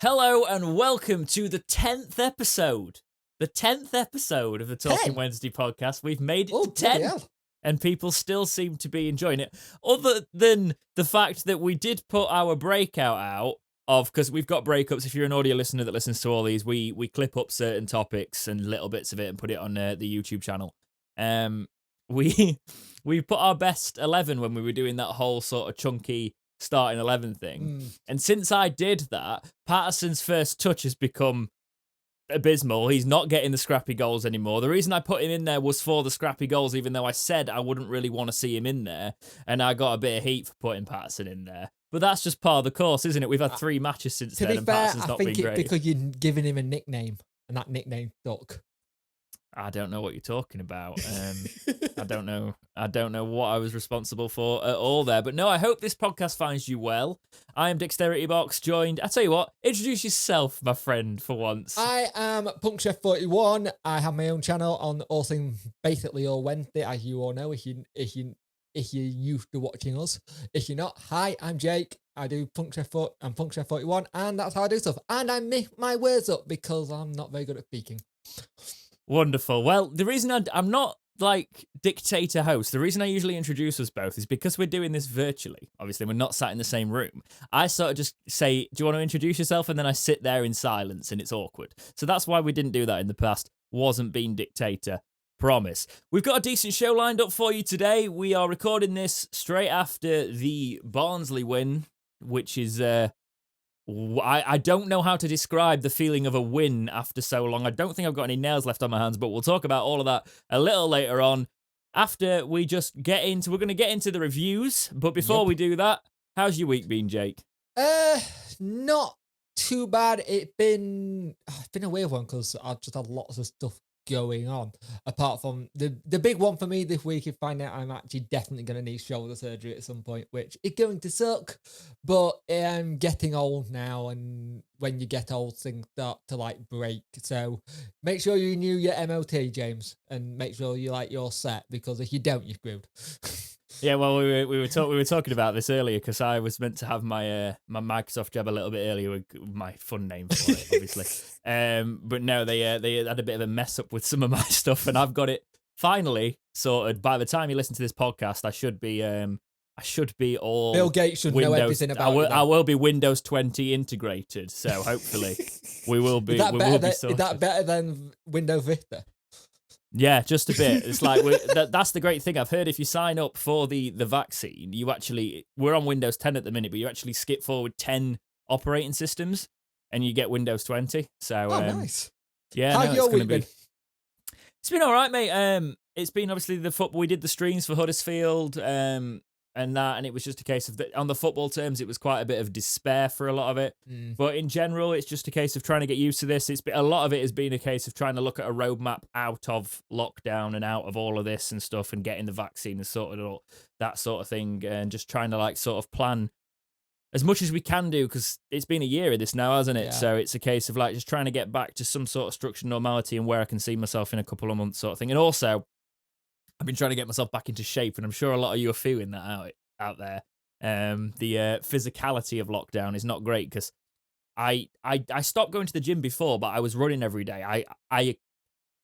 Hello and welcome to the 10th episode. The 10th episode of the Talking 10? Wednesday podcast. We've made it Oh, to 10. hell. And people still seem to be enjoying it. Other than the fact that we did put our breakout out of, because we've got breakups. If you're an audio listener that listens to all these, we clip up certain topics and little bits of it and put it on the YouTube channel. We put our best 11 when we were doing that whole sort of chunky starting 11 thing. And since I did that, Patterson's first touch has become abysmal. He's not getting the scrappy goals anymore. The reason I put him in there was for the scrappy goals, even though I said I wouldn't really want to see him in there, and I got a bit of heat for putting Patterson in there. But that's just part of the course, isn't it? We've had 3 matches since then, and Patterson's not been great. I think it's because you're giving him a nickname, and that nickname stuck. I don't know what you're talking about. I don't know what I was responsible for at all there. But no, I hope this podcast finds you well. I am Dexterity Box, joined. I tell you what, introduce yourself, my friend, for once. I am Chef41. I have my own channel on all things, basically all Wednesday, as you all know. If you're used to watching us, if you're not, hi, I'm Jake. I do I'm Chef41, and that's how I do stuff. And I make my words up because I'm not very good at speaking. Wonderful. Well, the reason I'm not like dictator host, the reason I usually introduce us both is because we're doing this virtually. Obviously, we're not sat in the same room. I sort of just say, do you want to introduce yourself? And then I sit there in silence and it's awkward. So that's why we didn't do that in the past. Wasn't being dictator. Promise. We've got a decent show lined up for you today. We are recording this straight after the Barnsley win, which is... I don't know how to describe the feeling of a win after so long. I don't think I've got any nails left on my hands, but we'll talk about all of that a little later on. After we just we're going to get into the reviews, but before we do that, how's your week been, Jake? Not too bad. It's been a weird one because I've just had lots of stuff going on. Apart from the big one for me this week is finding out I'm actually definitely going to need shoulder surgery at some point, which is going to suck, but I'm getting old now, and when you get old things start to like break, so make sure you renew your MOT, James, and make sure you're set, because if you don't, you're screwed. Yeah, well, we were talking about this earlier because I was meant to have my my Microsoft job a little bit earlier with my fun name for it, obviously. But no, they had a bit of a mess up with some of my stuff, and I've got it finally sorted. By the time you listen to this podcast, I should be all Bill Gates should know everything about it. I will be Windows 20 integrated, so hopefully we will be. Is that better than Windows Vista? Yeah, just a bit. It's like that's the great thing. I've heard if you sign up for the vaccine, we're on Windows 10 at the minute, but you actually skip forward 10 operating systems and you get Windows 20. So nice. Yeah, how's your week been? It's been all right, mate. It's been obviously the football. We did the streams for Huddersfield, and it was just a case of on the football terms, it was quite a bit of despair for a lot of it. But in general, it's just a case of trying to get used to this. A lot of it has been a case of trying to look at a roadmap out of lockdown and out of all of this and stuff, and getting the vaccine and sorted all that sort of thing, and just trying to like sort of plan as much as we can do, because it's been a year of this now, hasn't it? Yeah. So it's a case of like just trying to get back to some sort of structured normality and where I can see myself in a couple of months, sort of thing. And also, I've been trying to get myself back into shape, and I'm sure a lot of you are feeling that out there. The physicality of lockdown is not great because I stopped going to the gym before, but I was running every day.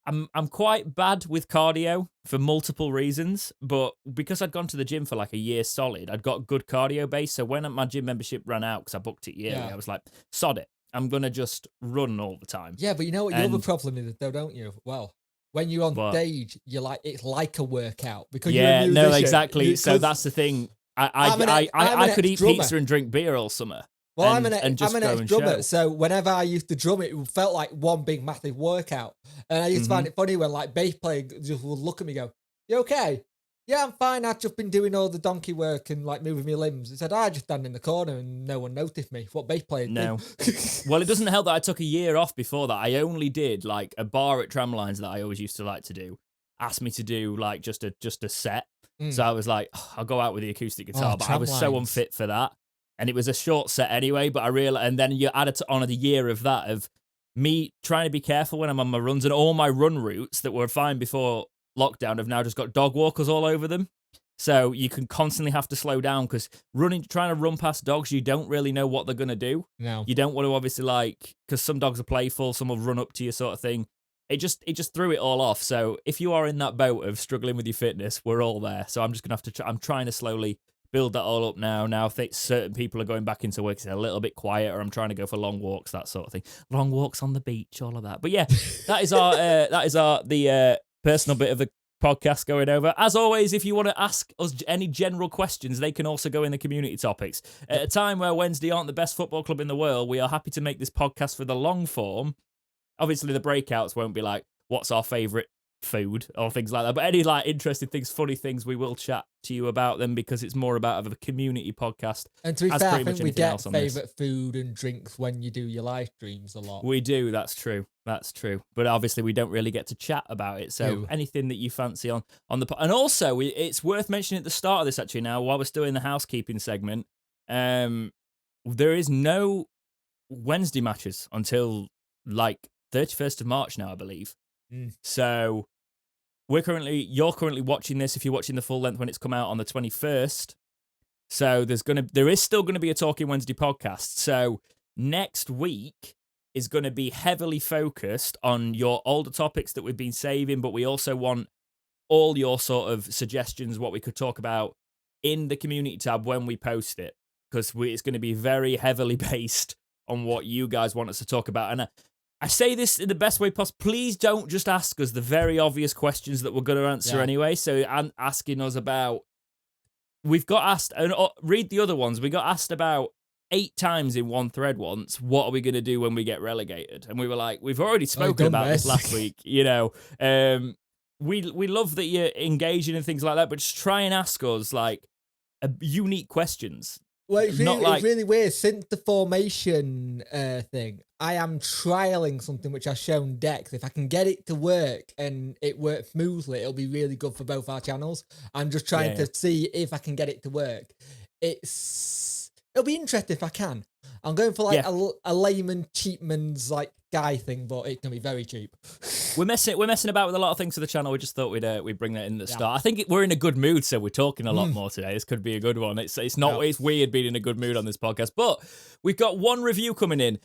I'm quite bad with cardio for multiple reasons, but because I'd gone to the gym for like a year solid, I'd got good cardio base. So when my gym membership ran out, because I booked it yearly, I was like, sod it, I'm gonna just run all the time. Yeah, but you know what your other problem is, though, don't you? Well, when you're on stage, it's like a workout because you're a musician. No, exactly. So that's the thing. I could eat pizza and drink beer all summer. Well, I'm an ex-drummer, so whenever I used to drum, it felt like one big massive workout. And I used to find it funny when like bass players just would look at me and go, "You okay?" "Yeah, I'm fine. I've just been doing all the donkey work and like moving my limbs." I said, "I just stand in the corner and no one noticed me." What bass players do. Well, it doesn't help that I took a year off before that. I only did like a bar at Tramlines that I always used to like to do. Asked me to do like just a set. So I was like, I'll go out with the acoustic guitar, but I was so unfit for that. And it was a short set anyway, but I realized, and then you added on a year of that, of me trying to be careful when I'm on my runs, and all my run routes that were fine before lockdown have now just got dog walkers all over them. So you can constantly have to slow down because trying to run past dogs, you don't really know what they're going to do. No. You don't want to obviously because some dogs are playful, some will run up to you sort of thing. It just threw it all off. So if you are in that boat of struggling with your fitness, we're all there. So I'm just going to have to, I'm trying to slowly build that all up now. Now, if certain people are going back into work, it's a little bit quieter. I'm trying to go for long walks, that sort of thing. Long walks on the beach, all of that. But yeah, that is the personal bit of the podcast going over. As always, if you want to ask us any general questions, they can also go in the community topics. At a time where Wednesday aren't the best football club in the world, we are happy to make this podcast for the long form. Obviously, the breakouts won't be like, what's our favourite food or things like that. But any like interesting things, funny things, we will chat to you about them because it's more about a community podcast. And to be fair, I think we get favourite food and drinks when you do your live streams a lot. We do, that's true. That's true. But obviously we don't really get to chat about it. So anything that you fancy on the... And also, it's worth mentioning at the start of this actually now, while we're still in the housekeeping segment, there is no Wednesday matches until like 31st of March now, I believe. So you're currently watching this if you're watching the full length when it's come out on the 21st. So there is still going to be a Talking Wednesday podcast. So next week is going to be heavily focused on your older topics that we've been saving, but we also want all your sort of suggestions, what we could talk about in the community tab when we post it, because it's going to be very heavily based on what you guys want us to talk about. And I say this in the best way possible. Please don't just ask us the very obvious questions that we're going to answer anyway. So I'm asking us about... We've got asked... And read the other ones. We got asked about 8 times in one thread once, what are we going to do when we get relegated? And we were like, we've already spoken about this last week. You know, we love that you're engaging and things like that, but just try and ask us like unique questions. Well, it's really weird. Since the formation thing, I am trialing something which I've shown Dex. If I can get it to work and it works smoothly, it'll be really good for both our channels. I'm just trying to see if I can get it to work. It'll be interesting if I can. I'm going for like a layman, cheapman's like guy thing, but it can be very cheap. We're messing about with a lot of things for the channel. We just thought we'd bring that in at the start. I think we're in a good mood, so we're talking a lot more today. This could be a good one. It's weird being in a good mood on this podcast, but we've got one review coming in.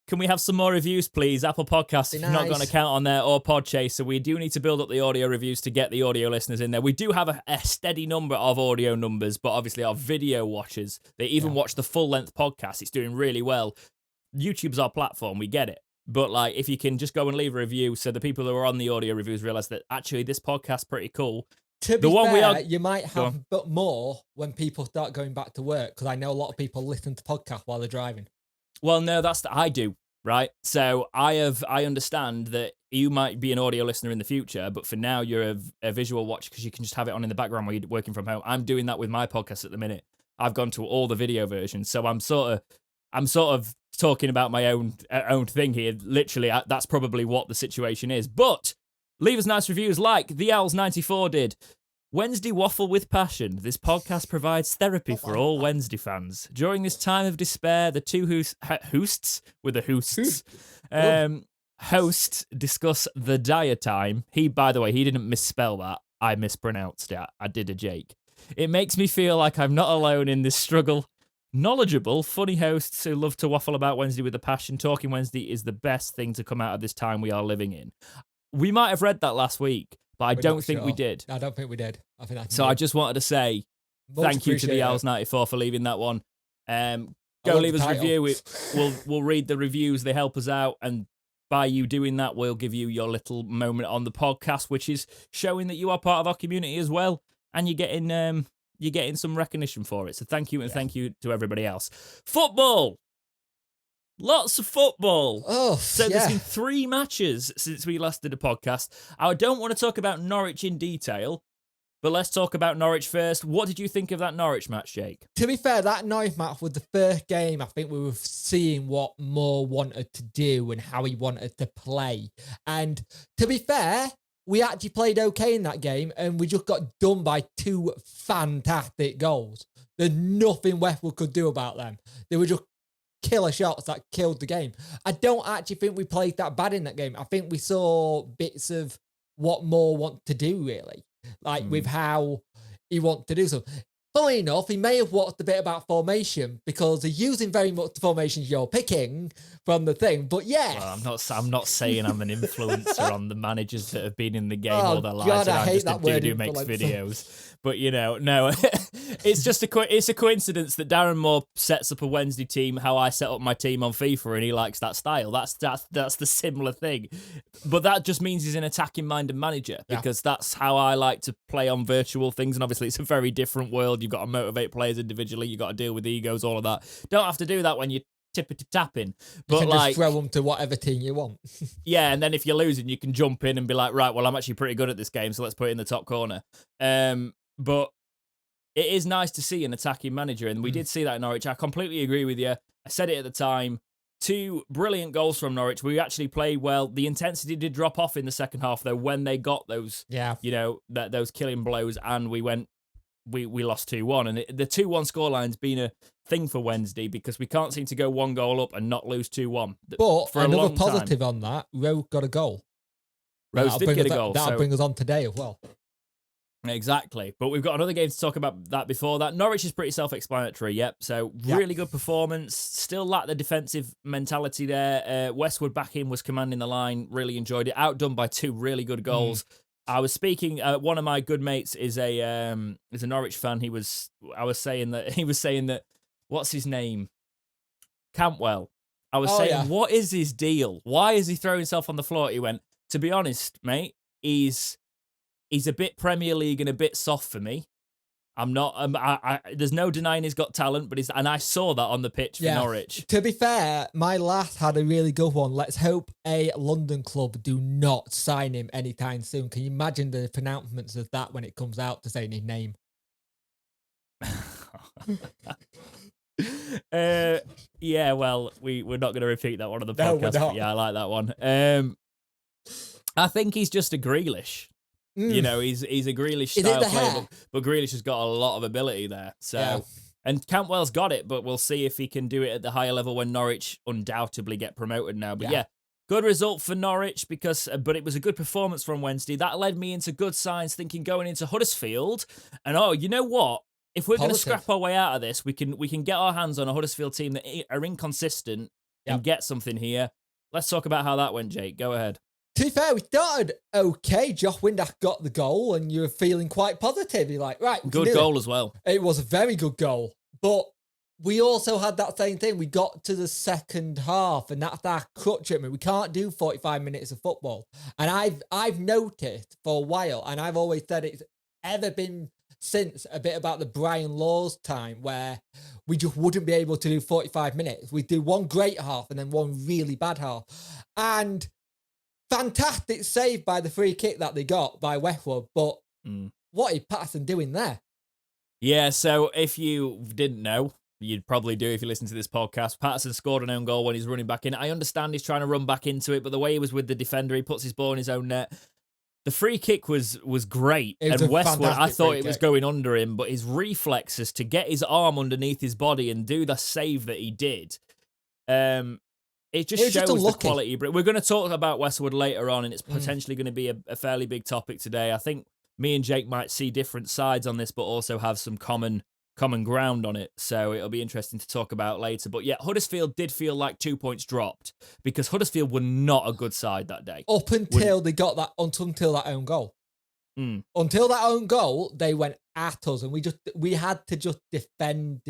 Can we have some more reviews, please? Apple Podcasts, if you've not got an account on there, or Podchaser. We do need to build up the audio reviews to get the audio listeners in there. We do have a steady number of audio numbers, but obviously our video watchers, they even watch the full-length podcast. It's doing really well. YouTube's our platform. We get it. But like, if you can just go and leave a review so the people who are on the audio reviews realize that actually this podcast's pretty cool. To be fair, you might have but more when people start going back to work, because I know a lot of people listen to podcasts while they're driving. Well, no, I do, right? So I understand that you might be an audio listener in the future, but for now you're a visual watcher because you can just have it on in the background while you're working from home. I'm doing that with my podcast at the minute. I've gone to all the video versions, so I'm sort of talking about my own thing here. Literally, that's probably what the situation is. But leave us nice reviews like the Owls94 did. Wednesday Waffle with Passion. This podcast provides therapy for all Wednesday fans. During this time of despair, the two hosts discuss the dire time. By the way, he didn't misspell that. I mispronounced it. I did a Jake. It makes me feel like I'm not alone in this struggle. Knowledgeable, funny hosts who love to waffle about Wednesday with a passion. Talking Wednesday is the best thing to come out of this time we are living in. We might have read that last week, but I don't think we did. I don't think we did. I think that's I just wanted to say thank you to the Owls94 for leaving that one. Go leave us a review. We'll read the reviews. They help us out. And by you doing that, we'll give you your little moment on the podcast, which is showing that you are part of our community as well. And you're getting some recognition for it. So thank you, and thank you to everybody else. Football! Lots of football. There's been 3 matches since we last did a podcast. I don't want to talk about Norwich in detail, but let's talk about Norwich first. What did you think of that Norwich match, Jake? To be fair, that Norwich match was the first game I think we were seeing what Moore wanted to do and how he wanted to play. And to be fair, we actually played okay in that game, and we just got done by 2 fantastic goals. There's nothing Westwood could do about them. They were just killer shots that killed the game. I don't actually think we played that bad in that game. I think we saw bits of what Moore wants to do, really. Like with how he wants to do so. Funny enough, he may have watched a bit about formation because they're using very much the formations you're picking from the thing. But yeah, well, I'm not saying I'm an influencer on the managers that have been in the game all their lives. God, And I I'm hate just that a dude word who makes influencer. videos. But no, it's just it's a coincidence that Darren Moore sets up a Wednesday team how I set up my team on FIFA, and he likes that style. That's the similar thing. But that just means he's an attacking-minded manager because that's how I like to play on virtual things. And obviously, it's a very different world. You've got to motivate players individually. You've got to deal with egos, all of that. Don't have to do that when you're tippity-tapping. But you can just throw them to whatever team you want. Yeah, and then if you're losing, you can jump in and be like, right, well, I'm actually pretty good at this game, so let's put it in the top corner. But it is nice to see an attacking manager, and we did see that in Norwich. I completely agree with you. I said it at the time. 2 brilliant goals from Norwich. We actually played well. The intensity did drop off in the second half, though, when they got those, those killing blows, and we lost 2-1. And the 2-1 scoreline's been a thing for Wednesday because we can't seem to go 1 goal up and not lose 2-1. But for another positive on that, Rose got a goal. Rose did get a goal. That'll bring us on today as well. Exactly. But we've got another game to talk about that before that. Norwich is pretty self-explanatory, yep. So really good performance. Still lack the defensive mentality there. Westwood back in was commanding the line. Really enjoyed it. Outdone by 2 really good goals. I was speaking. One of my good mates is a Norwich fan. He was saying that. What's his name? Campwell. I was saying, what is his deal? Why is he throwing himself on the floor? He went, to be honest, mate, he's a bit Premier League and a bit soft for me. I'm not. There's no denying he's got talent, but and I saw that on the pitch for Norwich. To be fair, my last had a really good one. Let's hope a London club do not sign him anytime soon. Can you imagine the pronouncements of that when it comes out to saying his name? Yeah, well, we're not going to repeat that one on the podcast. But yeah, I like that one. I think he's just a Grealish. You know, he's a Grealish style player, but Grealish has got a lot of ability there. So, and Campwell's got it, but we'll see if he can do it at the higher level when Norwich undoubtedly get promoted now. But yeah, good result for Norwich but it was a good performance from Wednesday. That led me into good signs, thinking going into Huddersfield. And you know what? If we're going to scrap our way out of this, we can get our hands on a Huddersfield team that are inconsistent and get something here. Let's talk about how that went, Jake. Go ahead. To be fair, we started okay. Josh Windass got the goal, and you were feeling quite positive. You're like, right. Good goal as well. It was a very good goal. But we also had that same thing. We got to the second half, and that's our crutch at me. We can't do 45 minutes of football. And I've noticed for a while, and I've always said it's ever been since a bit about the Brian Laws time where we just wouldn't be able to do 45 minutes. We'd do one great half and then one really bad half. And fantastic save by the free kick that they got by Westwood, but what is Patterson doing there? Yeah, so if you didn't know, you'd probably do if you listen to this podcast. Patterson scored an own goal when he's running back in. I understand he's trying to run back into it, but the way he was with the defender, he puts his ball in his own net. The free kick was great, and Westwood, I thought it was going under him, but his reflexes to get his arm underneath his body and do the save that he did, it just shows the quality. But we're going to talk about Westwood later on, and it's potentially going to be a fairly big topic today. I think me and Jake might see different sides on this, but also have some common ground on it. So it'll be interesting to talk about later. But yeah, Huddersfield did feel like 2 points dropped because Huddersfield were not a good side that day. Up until they got that, until that own goal. Until that own goal, they went at us, and we had to just defend.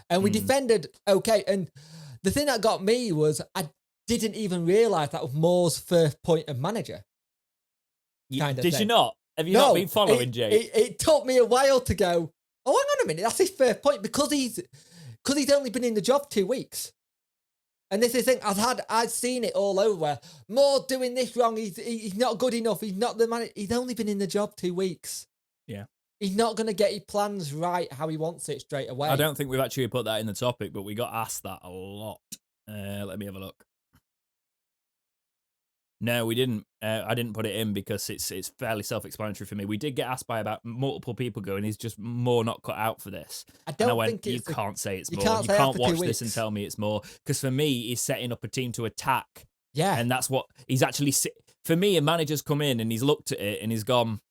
And we defended okay. And the thing that got me was I didn't even realise that was Moore's first point of manager. Did you not? Have you not been following, Jake? It took me a while to go, oh, hang on a minute, that's his first point because he's only been in the job 2 weeks. And this is the thing, I've seen it all over where Moore doing this wrong, he's not good enough, he's not the man, he's only been in the job 2 weeks. Yeah. He's not going to get his plans right how he wants it straight away. I don't think we've actually put that in the topic, but we got asked that a lot. Let me have a look. No, we didn't. I didn't put it in because it's fairly self-explanatory for me. We did get asked by about multiple people going, is just more not cut out for this? I don't think you can't say it's more. You can't watch this and tell me it's more. Because for me, he's setting up a team to attack. Yeah. And that's what he's actually... For me, a manager's come in and he's looked at it and he's gone,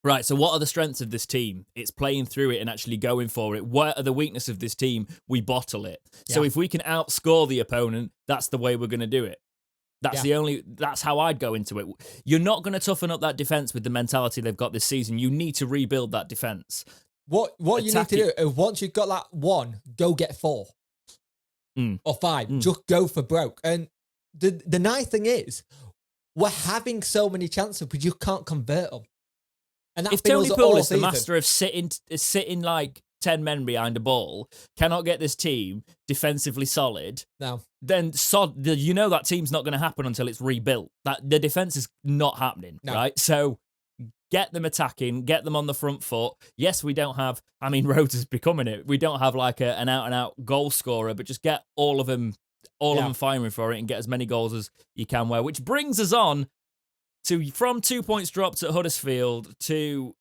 Right, so what are the strengths of this team? It's playing through it and actually going for it. What are the weaknesses of this team? We bottle it. So if we can outscore the opponent, that's the way we're going to do it. That's how I'd go into it. You're not going to toughen up that defense with the mentality they've got this season. You need to rebuild that defense. What you need to do is once you've got that 1, go get 4 or 5. Just go for broke. And the nice thing is, we're having so many chances, but you can't convert them. And that's if Tony Poole is the master of sitting like 10 men behind a ball, cannot get this team defensively solid, then you know that team's not going to happen until it's rebuilt. That the defense is not happening, right? So get them attacking, get them on the front foot. Yes, we don't have, Rhodes is becoming it. We don't have like an out-and-out goal scorer, but just get all of them firing for it and get as many goals as you can which brings us on from 2 points dropped at Huddersfield to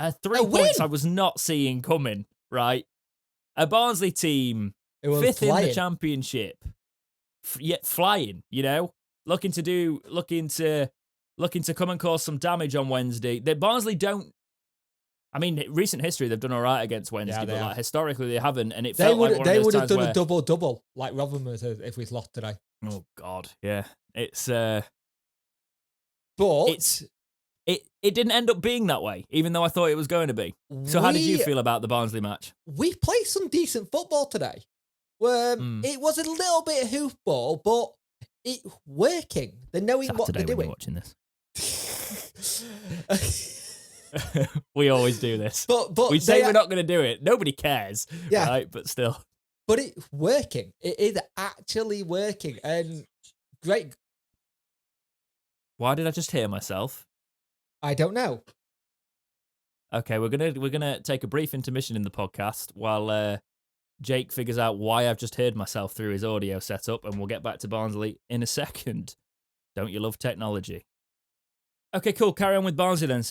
3 points I was not seeing coming, right? A Barnsley team, 5th in the championship, yet flying, looking to come and cause some damage on Wednesday. Barnsley don't. Recent history they've done all right against Wednesday, but historically they haven't, and it felt like they would have done a double like Robin was if we'd lost today. Oh God, yeah, it's but it didn't end up being that way, even though I thought it was going to be. So how did you feel about the Barnsley match? We played some decent football today. It was a little bit of hoofball, but it's working. They're knowing Saturday what they're doing. When you're watching this. We always do this. But we say we're not going to do it. Nobody cares. Yeah. Right? But still. But it's working. It is actually working. And great. Why did I just hear myself? I don't know. Okay, we're gonna take a brief intermission in the podcast while Jake figures out why I've just heard myself through his audio setup, and we'll get back to Barnsley in a second. Don't you love technology? Okay, cool. Carry on with Barnsley then.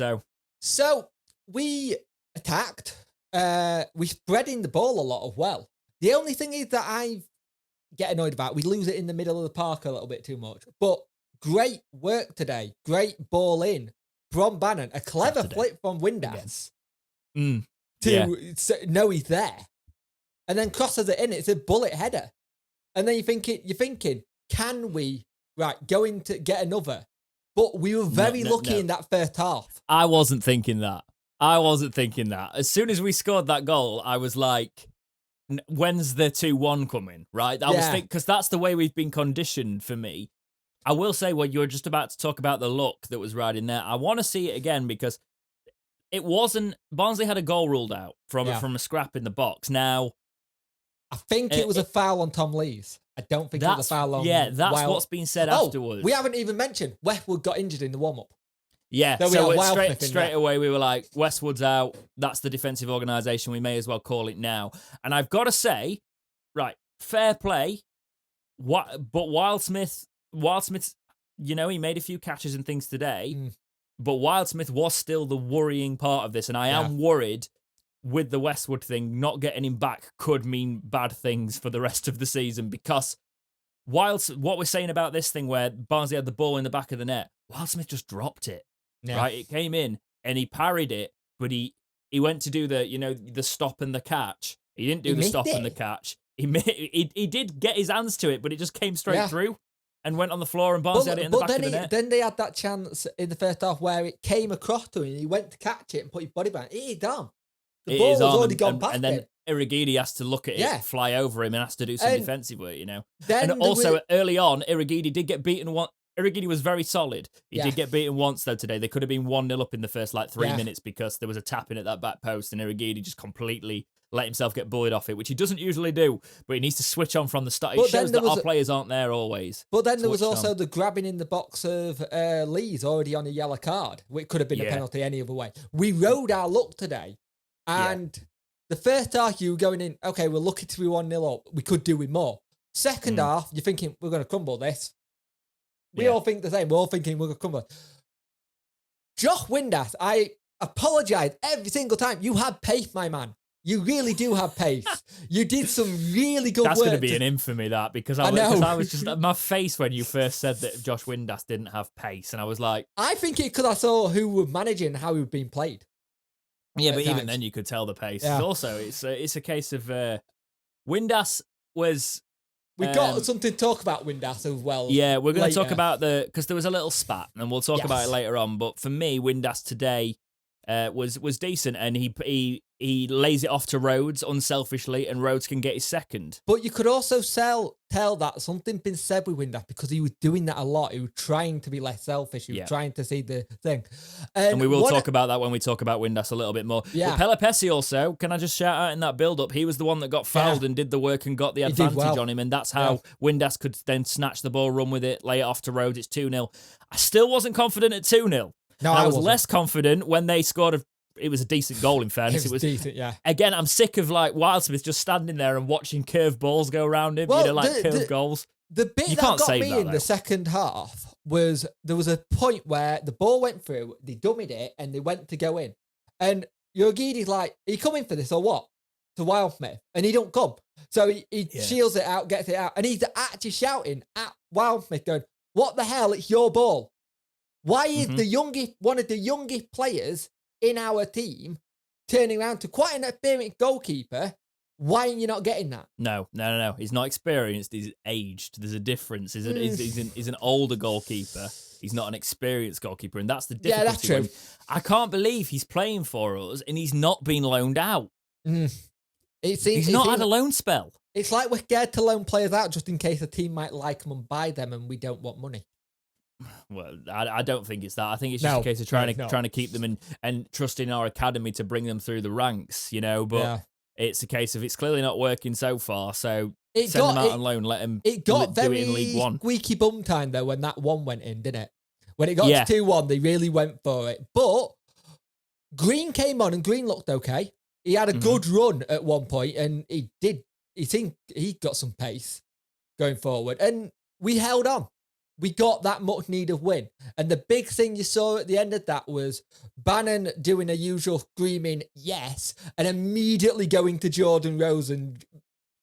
So we attacked. We spread in the ball a lot as well. The only thing is that I get annoyed about, we lose it in the middle of the park a little bit too much. But great work today. Great ball in from Bannon. A clever flip from Windass to know he's there. And then crosses it in. It's a bullet header. And then you're thinking, can we go in to get another? But we were very lucky in that first half. I wasn't thinking that. As soon as we scored that goal, I was like, when's the 2-1 coming, right? I was thinking, because that's the way we've been conditioned for me. I will say, well, you were just about to talk about the luck that was right in there. I want to see it again because it wasn't, Barnsley had a goal ruled out from a scrap in the box. Now, I think it was a foul on Tom Lees. I don't think it was a foul on... Yeah, that's what's been said afterwards. We haven't even mentioned Westwood got injured in the warm-up. Yeah, so straight away we were like, Westwood's out. That's the defensive organisation. We may as well call it now. And I've got to say, right, fair play. But Wildsmith, he made a few catches and things today. But Wildsmith was still the worrying part of this. And I am worried with the Westwood thing, not getting him back could mean bad things for the rest of the season, because what we're saying about this thing where Barnsley had the ball in the back of the net, Wildsmith just dropped it, right? It came in and he parried it, but he went to do the stop and the catch. He didn't do the stop and the catch. He did get his hands to it, but it just came straight through and went on the floor, and Barnsley had it in the back of the net. Then they had that chance in the first half where it came across to him and he went to catch it and put his body back. He damn. The ball was already gone past him. And then Irigidi has to look at it, fly over him, and has to do some defensive work, Then and also, early on, Irigidi did get beaten once. Irigidi was very solid. He did get beaten once, though, today. They could have been 1-0 up in the first, 3 minutes because there was a tap-in at that back post, and Irigidi just completely let himself get bullied off it, which he doesn't usually do, but he needs to switch on from the start. It shows that our players aren't there always. But then there was also the grabbing in the box of Lees already on a yellow card, which could have been a penalty any other way. We rode our luck today. And the first half, you were going in, okay, we're lucky to be 1-0 up. We could do with more. Second half, you're thinking, we're going to crumble this. We all think the same. We're all thinking we're going to crumble. Josh Windass, I apologise every single time. You had pace, my man. You really do have pace. You did some really good That's work. going to be an infamy, that, because I was just my face when you first said that Josh Windass didn't have pace, and I was like, I think it because I saw who were managing and how he was being played. Yeah, but even then you could tell the pace. Yeah. Also, it's a case of Windass was. We got something to talk about Windass as well. Yeah, we're going to talk about because there was a little spat, and we'll talk about it later on. But for me, Windass today was decent, and he lays it off to Rhodes unselfishly, and Rhodes can get his second. But you could also tell that something been said with Windass because he was doing that a lot. He was trying to be less selfish. He was trying to see the thing. And we will talk about that when we talk about Windass a little bit more. Yeah. But Pelupessy also, can I just shout out in that build-up, he was the one that got fouled and did the work and got the advantage on him, and that's how Windass could then snatch the ball, run with it, lay it off to Rhodes. It's 2-0. I still wasn't confident at 2-0. No, I was wasn't. less confident when they scored it was a decent goal, in fairness. It was decent, yeah. Again, I'm sick of Wildsmith just standing there and watching curved balls go around him, curved goals. The bit that got me in the second half was there was a point where the ball went through, they dummied it, and they went to go in. And Yogidi's like, are you coming for this or what? To Wildsmith. And he don't come. So he shields it out, gets it out, and he's actually shouting at Wildsmith going, what the hell? It's your ball. Why is one of the youngest players in our team turning around to quite an experienced goalkeeper? Why are you not getting that? No. He's not experienced. He's aged. There's a difference. He's an older goalkeeper. He's not an experienced goalkeeper, and that's the difficulty. Yeah, that's true. I can't believe he's playing for us, and he's not been loaned out. He's not had a loan spell. It's like we're scared to loan players out just in case a team might like them and buy them, and we don't want money. Well, I don't think it's that. I think it's just a case of trying to keep them and trusting our academy to bring them through the ranks, But it's a case of it's clearly not working so far. So send them out on loan. Let them. It got do very it in League One. Squeaky bum time though when that one went in, didn't it? When it got to 2-1, they really went for it. But Green came on and Green looked okay. He had a good run at one point, and he did. He got some pace going forward, and we held on. We got that much needed win. And the big thing you saw at the end of that was Bannon doing a usual screaming yes, and immediately going to Jordan Rose and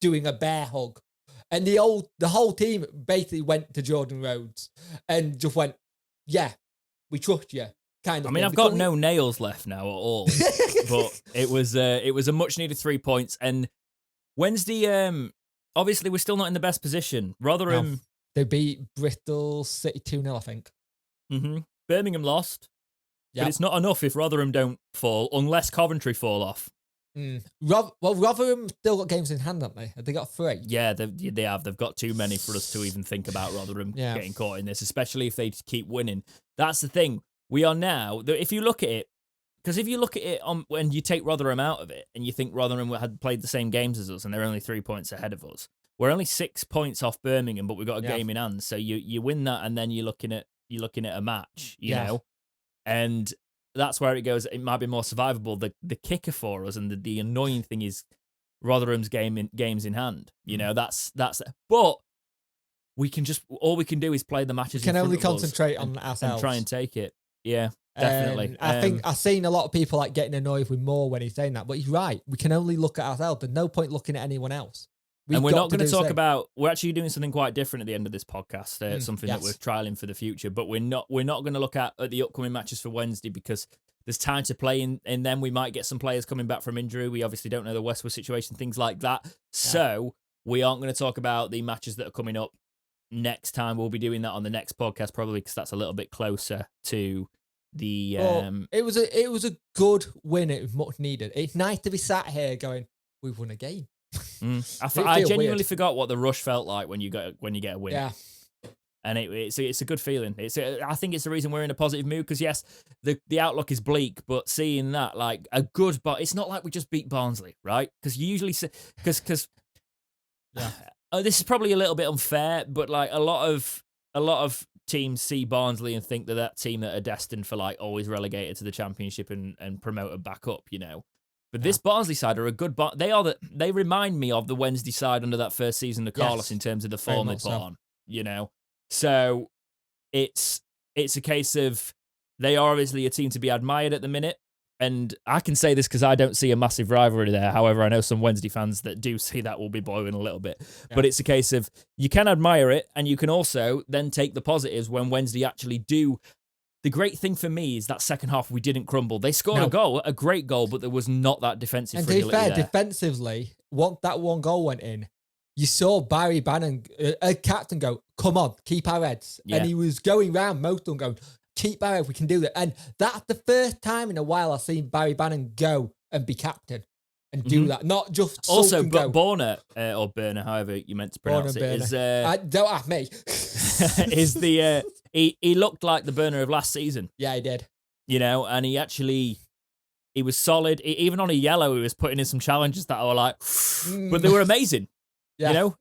doing a bear hug. And the whole team basically went to Jordan Rhodes and just went, yeah, we trust you. Kind of. I mean, I've got no nails left now at all. But it was a much needed 3 points. And Wednesday, obviously we're still not in the best position. Rotherham. No. They beat Bristol City 2-0, I think. Birmingham lost. But it's not enough if Rotherham don't fall, unless Coventry fall off. Rotherham still got games in hand, haven't they? Have they got 3? Yeah, they have. They've got too many for us to even think about Rotherham getting caught in this, especially if they keep winning. That's the thing. We are now, if you look at it, because if you look at it when you take Rotherham out of it, and you think Rotherham had played the same games as us, and they're only 3 points ahead of us, we're only 6 points off Birmingham, but we've got a game in hand. So you win that, and then you're looking at a match, you know, and that's where it goes. It might be more survivable. The kicker for us, and the annoying thing is Rotherham's games in hand. That's. But we can all we can do is play the matches. We can only concentrate on ourselves and try and take it. Yeah. Definitely. I think I've seen a lot of people getting annoyed with Moore when he's saying that, but he's right. We can only look at ourselves. There's no point looking at anyone else. And we're not going to talk about. We're actually doing something quite different at the end of this podcast. Something that we're trialing for the future. But we're not going to look at the upcoming matches for Wednesday because there's time to play in them. We might get some players coming back from injury. We obviously don't know the Westwood situation, things like that. So we aren't going to talk about the matches that are coming up next time. We'll be doing that on the next podcast probably because that's a little bit closer to the. It was a good win. It was much needed. It's nice to be sat here going, we've won a game. I genuinely forgot what the rush felt like when you get a win. Yeah, and it's a good feeling. I think it's the reason we're in a positive mood because yes, the outlook is bleak, but seeing that like a good, but it's not like we just beat Barnsley, right? Because you usually say because this is probably a little bit unfair, but like a lot of teams see Barnsley and think that team that are destined for like always relegated to the Championship and promoted back up, But this Barnsley side are a good. They remind me of the Wednesday side under that first season of Carlos in terms of the form they put on. So it's a case of they are obviously a team to be admired at the minute, and I can say this because I don't see a massive rivalry there. However, I know some Wednesday fans that do see that will be boiling a little bit. Yeah. But it's a case of you can admire it, and you can also then take the positives when Wednesday actually do. The great thing for me is that second half we didn't crumble. They scored a great goal, but there was not that defensive fragility. And to be fair, there. Defensively, once that one goal went in, you saw Barry Bannon, captain, go, come on, keep our heads. Yeah. And he was going round most of them going, keep our heads, we can do that. And that's the first time in a while I've seen Barry Bannon go and be captain and do that. Not just also, but Borner, or Burner, however you meant to pronounce it, is... don't ask me. is the... He looked like the Burner of last season. Yeah, he did. You know, and he was solid. Even on a yellow, he was putting in some challenges that were like... But they were amazing. Yeah. You know,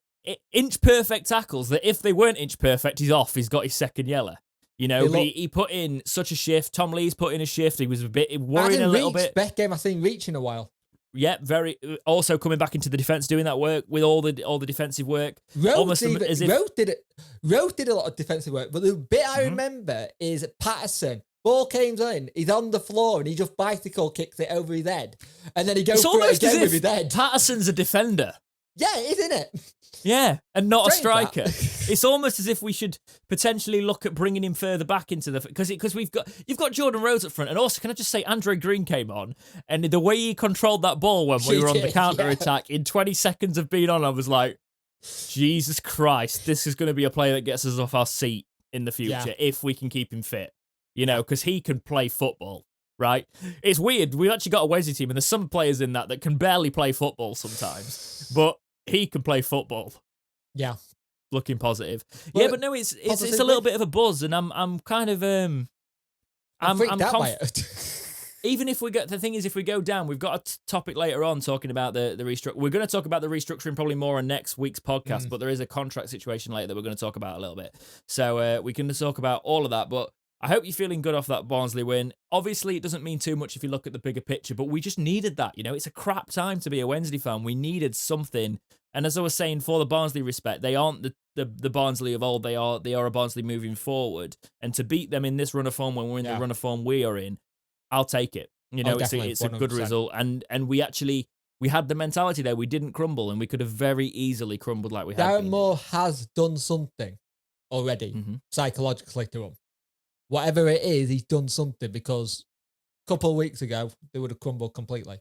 inch perfect tackles that if they weren't inch perfect, he's off. He's got his second yellow. You know, he put in such a shift. Tom Lee's put in a shift. He was a bit worrying a little bit. Best game I've seen Reach in a while. Yeah, very. Also coming back into the defense, doing that work with all the defensive work. Rose did a lot of defensive work, but the bit I remember is Patterson. Ball came in, he's on the floor, and he just bicycle kicks it over his head, and then he goes for it again with his head. Patterson's a defender. Yeah, it is, isn't it? Yeah, and not a striker. It's almost as if we should potentially look at bringing him further back into the... Because you've got Jordan Rhodes up front, and also, can I just say, Andre Green came on, and the way he controlled that ball when we were on the counter-attack, in 20 seconds of being on, I was like, Jesus Christ, this is going to be a player that gets us off our seat in the future, if we can keep him fit. You know, because he can play football, right? It's weird. We've actually got a Wesley team, and there's some players in that can barely play football sometimes, but he can play football. Yeah. Looking positive. Well, yeah, but no, it's a little bit of a buzz, and I'm kind of I'm freaked out by it. Even if the thing is, if we go down, we've got a topic later on talking about the restructure. We're going to talk about the restructuring probably more on next week's podcast, but there is a contract situation later that we're going to talk about a little bit. So we can talk about all of that, but I hope you're feeling good off that Barnsley win. Obviously, it doesn't mean too much if you look at the bigger picture, but we just needed that. You know, it's a crap time to be a Wednesday fan. We needed something. And as I was saying, for the Barnsley respect, they aren't the Barnsley of old. They are a Barnsley moving forward. And to beat them in this run of form when we're in the run of form we are in, I'll take it. You know, it's a good result. And we had the mentality there. We didn't crumble, and we could have very easily crumbled like we had. Darren Moore has done something already psychologically to him. Whatever it is, he's done something, because a couple of weeks ago, they would have crumbled completely.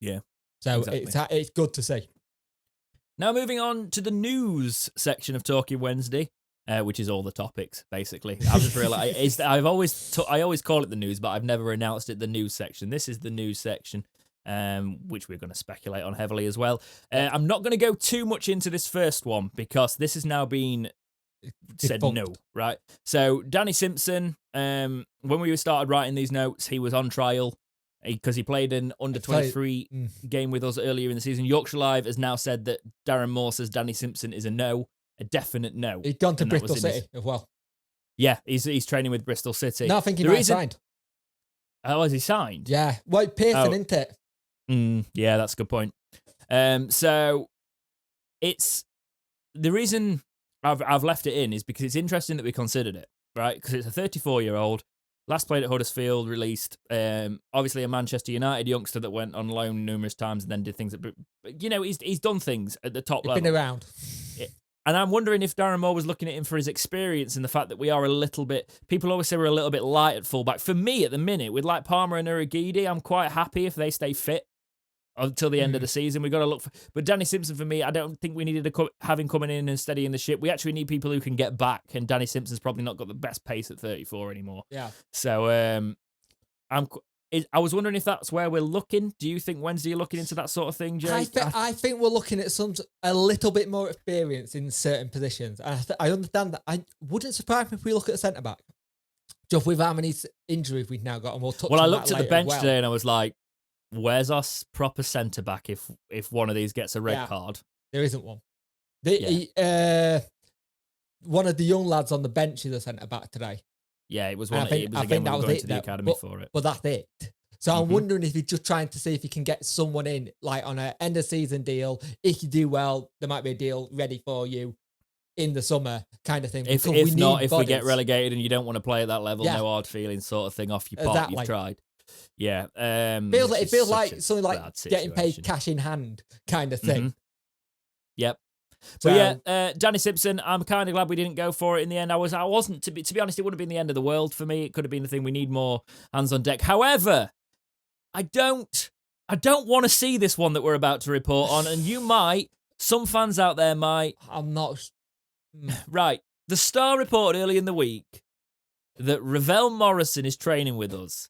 Yeah. So it's good to see. Now moving on to the news section of Talking Wednesday, which is all the topics, basically. I've just realised, I always call it the news, but I've never announced it the news section. This is the news section, which we're going to speculate on heavily as well. I'm not going to go too much into this first one, because this has now been... said no, right? So Danny Simpson, when we started writing these notes, he was on trial because he played an under-23 game with us earlier in the season. Yorkshire Live has now said that Darren Moore says Danny Simpson is a definite no. He's gone to Bristol City as well. Yeah, he's training with Bristol City. No, I think he might have signed. Oh, has he signed? Yeah, White Pearson, isn't it? Yeah, that's a good point. So it's the reason I've left it in is because it's interesting that we considered it, right? Because it's a 34-year-old, last played at Huddersfield, released, obviously a Manchester United youngster that went on loan numerous times and then did things. You know, he's done things at the top level. He's been around. And I'm wondering if Darren Moore was looking at him for his experience and the fact that we are a little bit... People always say we're a little bit light at fullback. For me, at the minute, with like Palmer and Urhoghide, I'm quite happy if they stay fit until the end of the season. We've got to look for... But Danny Simpson, for me, I don't think we needed to have him coming in and steadying the ship. We actually need people who can get back, and Danny Simpson's probably not got the best pace at 34 anymore. Yeah. So I was wondering if that's where we're looking. Do you think Wednesday you're looking into that sort of thing, Jay? I think we're looking at a little bit more experience in certain positions. I understand that. I wouldn't surprise me if we look at a centre-back. Just with how many injuries we've now got, and we'll touch on that later. Well, I looked at the bench today and I was like, where's our proper centre-back if one of these gets a red card? There isn't one. One of the young lads on the bench is a centre-back today. Yeah, it was one. It was again, we were going to the academy for it. But that's it. So I'm wondering if he's just trying to see if he can get someone in, like on an end-of-season deal. If you do well, there might be a deal ready for you in the summer, kind of thing. If we get relegated and you don't want to play at that level, no hard feelings sort of thing off your pot, you've tried. Yeah. It feels like something like getting paid cash in hand kind of thing. Yep. So, But yeah, Danny Simpson, I'm kind of glad we didn't go for it in the end. I wasn't, to be honest, it wouldn't have been the end of the world for me. It could have been the thing, we need more hands on deck. However, I don't want to see this one that we're about to report on, and you might, some fans out there might. I'm not. Right. The Star reported early in the week that Ravel Morrison is training with us.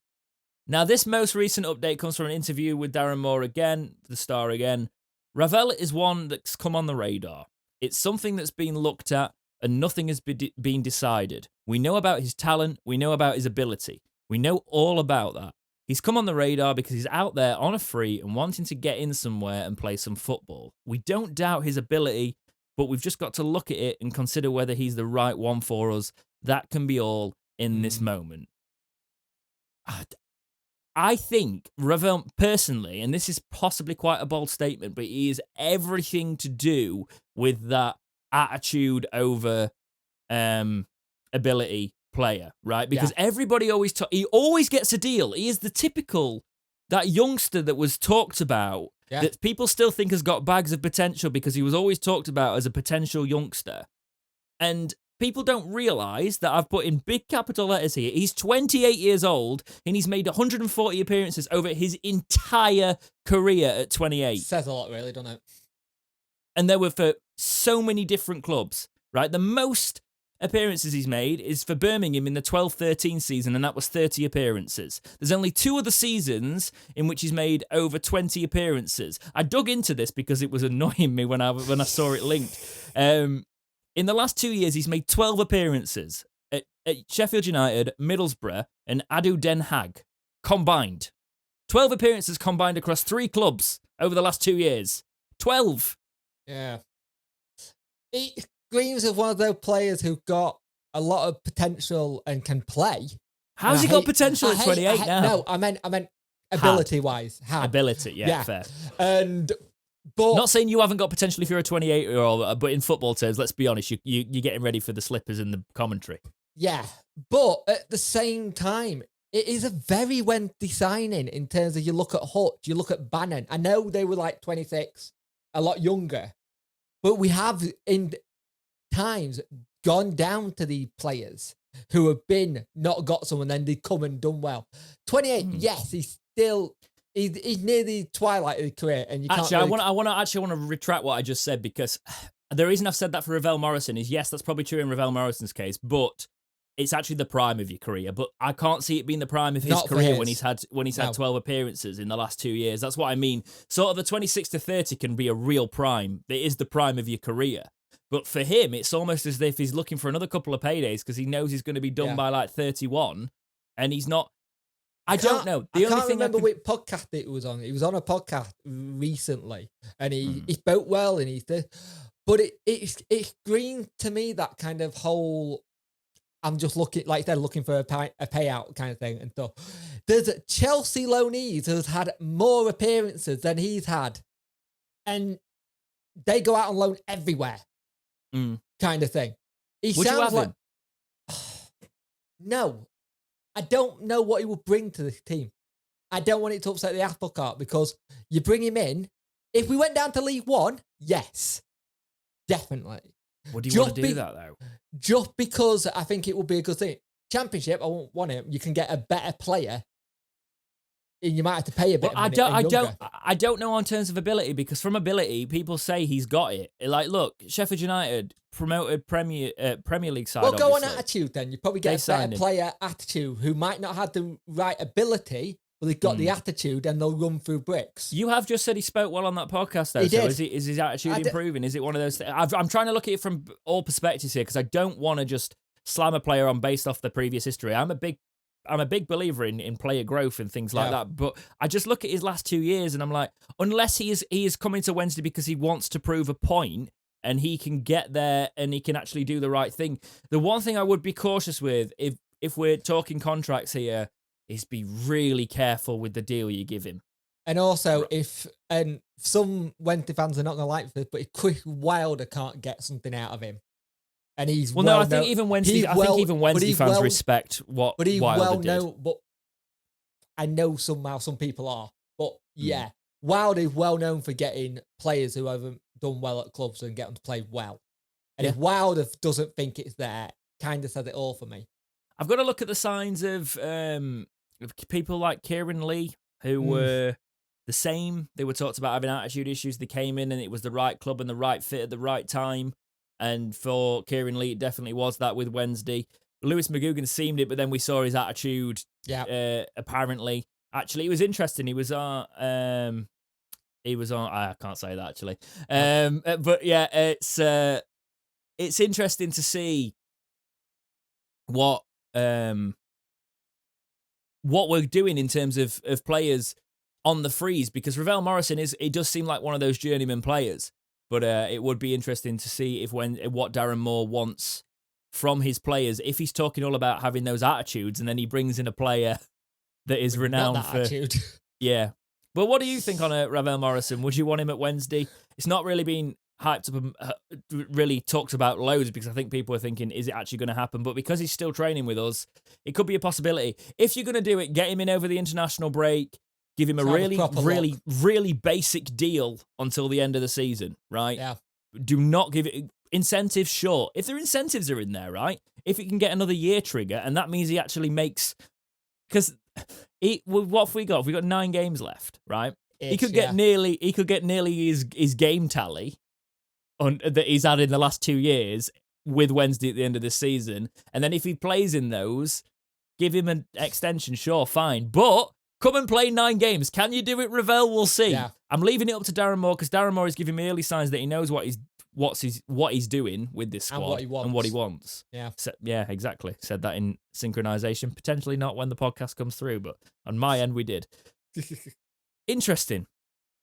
Now, this most recent update comes from an interview with Darren Moore again, the Star again. Ravel is one that's come on the radar. It's something that's been looked at and nothing has been decided. We know about his talent. We know about his ability. We know all about that. He's come on the radar because he's out there on a free and wanting to get in somewhere and play some football. We don't doubt his ability, but we've just got to look at it and consider whether he's the right one for us. That can be all in this moment. I think Ravel, personally, and this is possibly quite a bold statement, but he is everything to do with that attitude over ability player, right? Because everybody always he always gets a deal. He is the typical, that youngster that was talked about, that people still think has got bags of potential because he was always talked about as a potential youngster. And people don't realise that I've put in big capital letters here. He's 28 years old and he's made 140 appearances over his entire career at 28. Says a lot, really, doesn't it? And they were for so many different clubs, right? The most appearances he's made is for Birmingham in the 12-13 season, and that was 30 appearances. There's only 2 other seasons in which he's made over 20 appearances. I dug into this because it was annoying me when I saw it linked. In the last 2 years, he's made 12 appearances at Sheffield United, Middlesbrough, and Ado Den Haag combined. 12 appearances combined across 3 clubs over the last 2 years. 12. Yeah. He screams of one of those players who've got a lot of potential and can play. How's he got potential at 28 now? No, I meant ability-wise. Ability, yeah, fair. But not saying you haven't got potential if you're a 28-year-old, but in football terms, let's be honest, you're getting ready for the slippers and the commentary. Yeah, but at the same time, it is a very lengthy signing in terms of you look at Hutch, you look at Bannon. I know they were like 26, a lot younger, but we have in times gone down to the players who have been not got someone, then they come and done well. 28, yes, he's still. He's near the twilight of his career, and you can't. Actually, I want to retract what I just said, because the reason I've said that for Ravel Morrison is, yes, that's probably true in Ravel Morrison's case, but it's actually the prime of your career. But I can't see it being the prime of his career when he's had 12 appearances in the last 2 years. That's what I mean. Sort of the 26 to 30 can be a real prime. It is the prime of your career. But for him, it's almost as if he's looking for another couple of paydays because he knows he's going to be done by like 31, and he's not. I don't know. I can't remember which podcast it was on. He was on a podcast recently, and he spoke well, and but it screamed to me that kind of whole. I'm just looking, like they're looking for a payout kind of thing and stuff. There's Chelsea loanees who's had more appearances than he's had, and they go out on loan everywhere, kind of thing. He sounds like no. I don't know what he will bring to this team. I don't want it to upset the apple cart because you bring him in. If we went down to League One, yes, definitely. Would you want to do that, though? Just because I think it would be a good thing. Championship, I won't want him. You can get a better player, and you might have to pay a bit. I don't know on terms of ability, because from ability, people say he's got it. Like, look, Sheffield United promoted Premier League side. Well, go on attitude then. You probably get a better player attitude who might not have the right ability, but they've got the attitude and they'll run through bricks. You have just said he spoke well on that podcast, though. Is his attitude improving? Is it one of those things? I'm trying to look at it from all perspectives here, because I don't want to just slam a player on based off the previous history. I'm a big believer in player growth and things like that. But I just look at his last 2 years and I'm like, unless he is coming to Wednesday because he wants to prove a point and he can get there and he can actually do the right thing. The one thing I would be cautious with, if we're talking contracts here, is be really careful with the deal you give him. And also, if some Wednesday fans are not going to like this, but if Chris Wilder can't get something out of him, and he's I think even Wednesday fans respect what Wilder did. But I know somehow some people are. But yeah, Wild is well known for getting players who haven't done well at clubs and get them to play well. And if Wild doesn't think it's there, kind of says it all for me. I've got to look at the signs of people like Kieran Lee, who were the same. They were talked about having attitude issues. They came in and it was the right club and the right fit at the right time. And for Kieran Lee, it definitely was that with Wednesday. Lewis McGugan seemed it, but then we saw his attitude. Apparently, actually, it was interesting. He was on. I can't say that actually. But yeah, it's interesting to see what we're doing in terms of players on the freeze, because Ravel Morrison it does seem like one of those journeyman players. But it would be interesting to see what Darren Moore wants from his players, if he's talking all about having those attitudes, and then he brings in a player that is renowned for attitude. Yeah. But what do you think on Ravel Morrison? Would you want him at Wednesday? It's not really been hyped up and really talked about loads, because I think people are thinking, is it actually going to happen? But because he's still training with us, it could be a possibility. If you're going to do it, get him in over the international break. Give him a really basic deal until the end of the season, right? Yeah. Do not give it incentives, sure. If their incentives are in there, right? If it can get another year trigger, and that means he actually makes... Because what have we got? We've got 9 games left, right? He could get nearly his game tally that he's had in the last 2 years with Wednesday at the end of this season. And then if he plays in those, give him an extension, sure, fine. But... come and play 9 games. Can you do it, Ravel? We'll see. Yeah. I'm leaving it up to Darren Moore, because Darren Moore is giving me early signs that he knows what he's doing with this squad and what he wants. Yeah. Yeah, exactly. Said that in synchronization. Potentially not when the podcast comes through, but on my end we did. Interesting.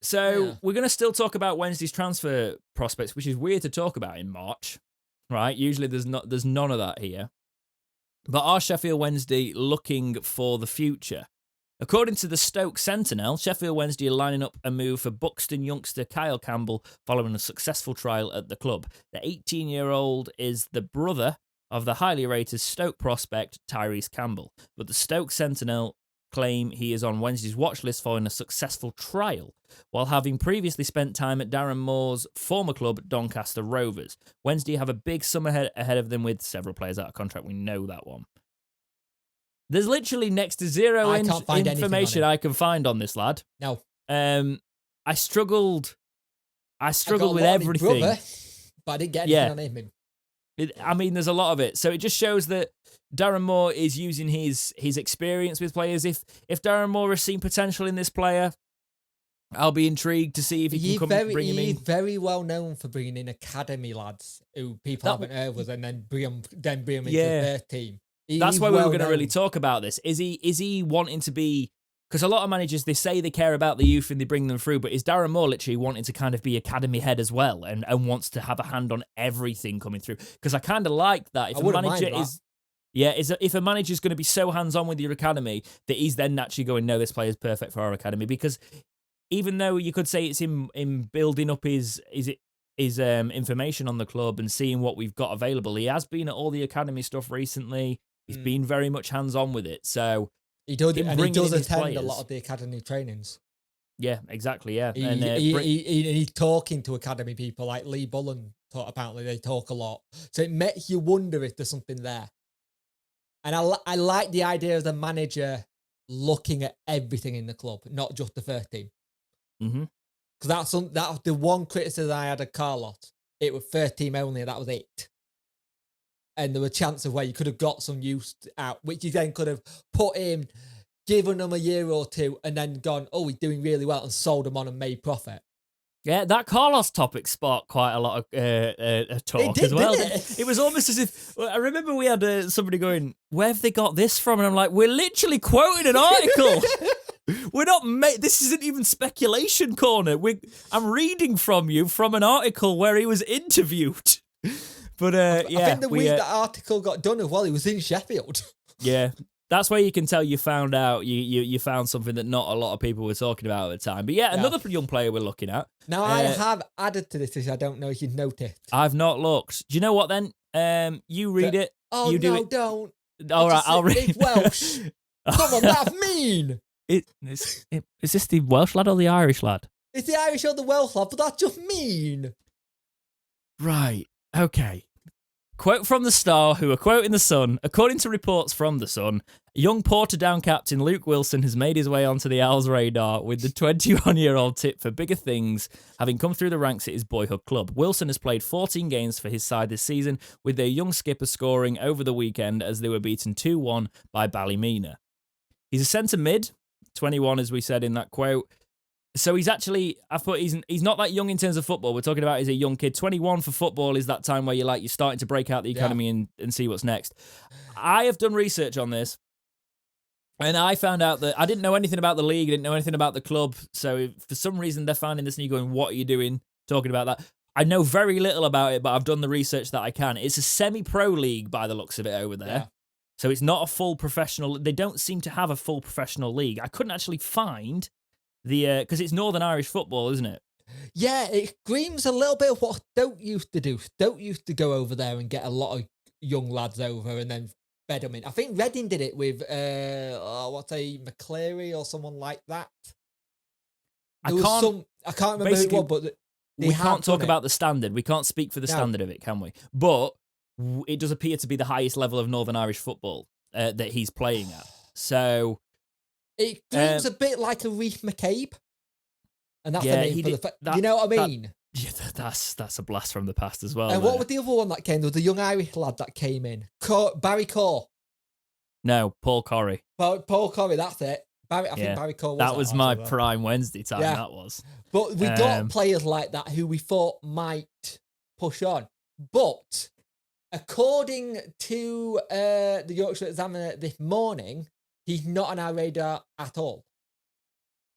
So we're going to still talk about Wednesday's transfer prospects, which is weird to talk about in March, right? Usually there's none of that here. But are Sheffield Wednesday looking for the future? According to the Stoke Sentinel, Sheffield Wednesday are lining up a move for Buxton youngster Kyle Campbell following a successful trial at the club. The 18-year-old is the brother of the highly rated Stoke prospect Tyrese Campbell, but the Stoke Sentinel claim he is on Wednesday's watch list following a successful trial, while having previously spent time at Darren Moore's former club, Doncaster Rovers. Wednesday have a big summer ahead of them with several players out of contract. We know that one. There's literally next to zero information I can find on this lad. No. I struggled with everything. Brother, but I didn't get anything on him. I mean, there's a lot of it. So it just shows that Darren Moore is using his experience with players. If Darren Moore has seen potential in this player, I'll be intrigued to see if he can bring him in. He's very well known for bringing in academy lads who people haven't heard of, and then bring them into their team. That's why we were going to really talk about this. Is he wanting to be... Because a lot of managers, they say they care about the youth and they bring them through, but is Darren Moore literally wanting to kind of be academy head as well and wants to have a hand on everything coming through? Because I kind of like that. If a manager's going to be so hands-on with your academy that he's then naturally going, no, this player's perfect for our academy. Because even though you could say it's him building up his information on the club and seeing what we've got available, he has been at all the academy stuff recently. He's been very much hands-on with it. So he does attend a lot of the academy trainings. Yeah, exactly, yeah. He's talking to academy people like Lee Bullen. Apparently they talk a lot. So it makes you wonder if there's something there. And I like the idea of the manager looking at everything in the club, not just the first team. Mm-hmm. Because that's the one criticism I had of Carlos. It was first team only, and that was it. And there were chances where you could have got some use out, which you then could have put in, given them a year or two, and then gone, oh, he's doing really well, and sold them on and made profit. Yeah, that Carlos topic sparked quite a lot of talk as well. It was almost as if, I remember we had somebody going, where have they got this from? And I'm like, we're literally quoting an article. We're not this isn't even speculation corner. I'm reading from an article where he was interviewed. But I think the week that article got done as well, he was in Sheffield. Yeah, that's where you can tell you found out you found something that not a lot of people were talking about at the time. But another young player we're looking at. Now I have added to this, I don't know if you've noticed. I've not looked. Do you know what then? You read it. Oh you no, don't. All right, I'll read. It's Welsh. Come on, that's mean. Is this the Welsh lad or the Irish lad? It's the Irish or the Welsh lad, but that's just mean. Right. Okay. Quote from the Star, who are quoting the Sun. According to reports from the Sun, young Portadown captain Luke Wilson has made his way onto the Owls' radar, with the 21-year-old tip for bigger things, having come through the ranks at his boyhood club. Wilson has played 14 games for his side this season, with their young skipper scoring over the weekend as they were beaten 2-1 by Ballymena. He's a centre mid, 21 as we said in that quote. So he's actually, I thought he's not that young in terms of football. We're talking about he's a young kid. 21 for football is that time where you're starting to break out the academy and see what's next. I have done research on this, and I found out that I didn't know anything about the league, I didn't know anything about the club. So for some reason, they're finding this and you're going, what are you doing talking about that? I know very little about it, but I've done the research that I can. It's a semi-pro league by the looks of it over there. Yeah. So it's not a full professional. They don't seem to have a full professional league. I couldn't actually find because it's Northern Irish football, isn't it? Yeah, it screams a little bit of what Stoke used to do. Stoke used to go over there and get a lot of young lads over and then fed them in. I think Reading did it with, McCleary or someone like that. I can't remember who it was, but we can't talk about the standard. We can't speak for the standard of it, can we? But it does appear to be the highest level of Northern Irish football that he's playing at. So it seems a bit like a Reef McCabe, and that's the name for you know what I mean? That's a blast from the past as well. And what was the other one that came? There was a young Irish lad that came in, Barry Corr. No, Paul Corrie. Paul Corrie, that's it. I think Barry Corr was that was my prime Wednesday time. Yeah. That was. But we got players like that who we thought might push on, but according to the Yorkshire Examiner this morning, he's not on our radar at all.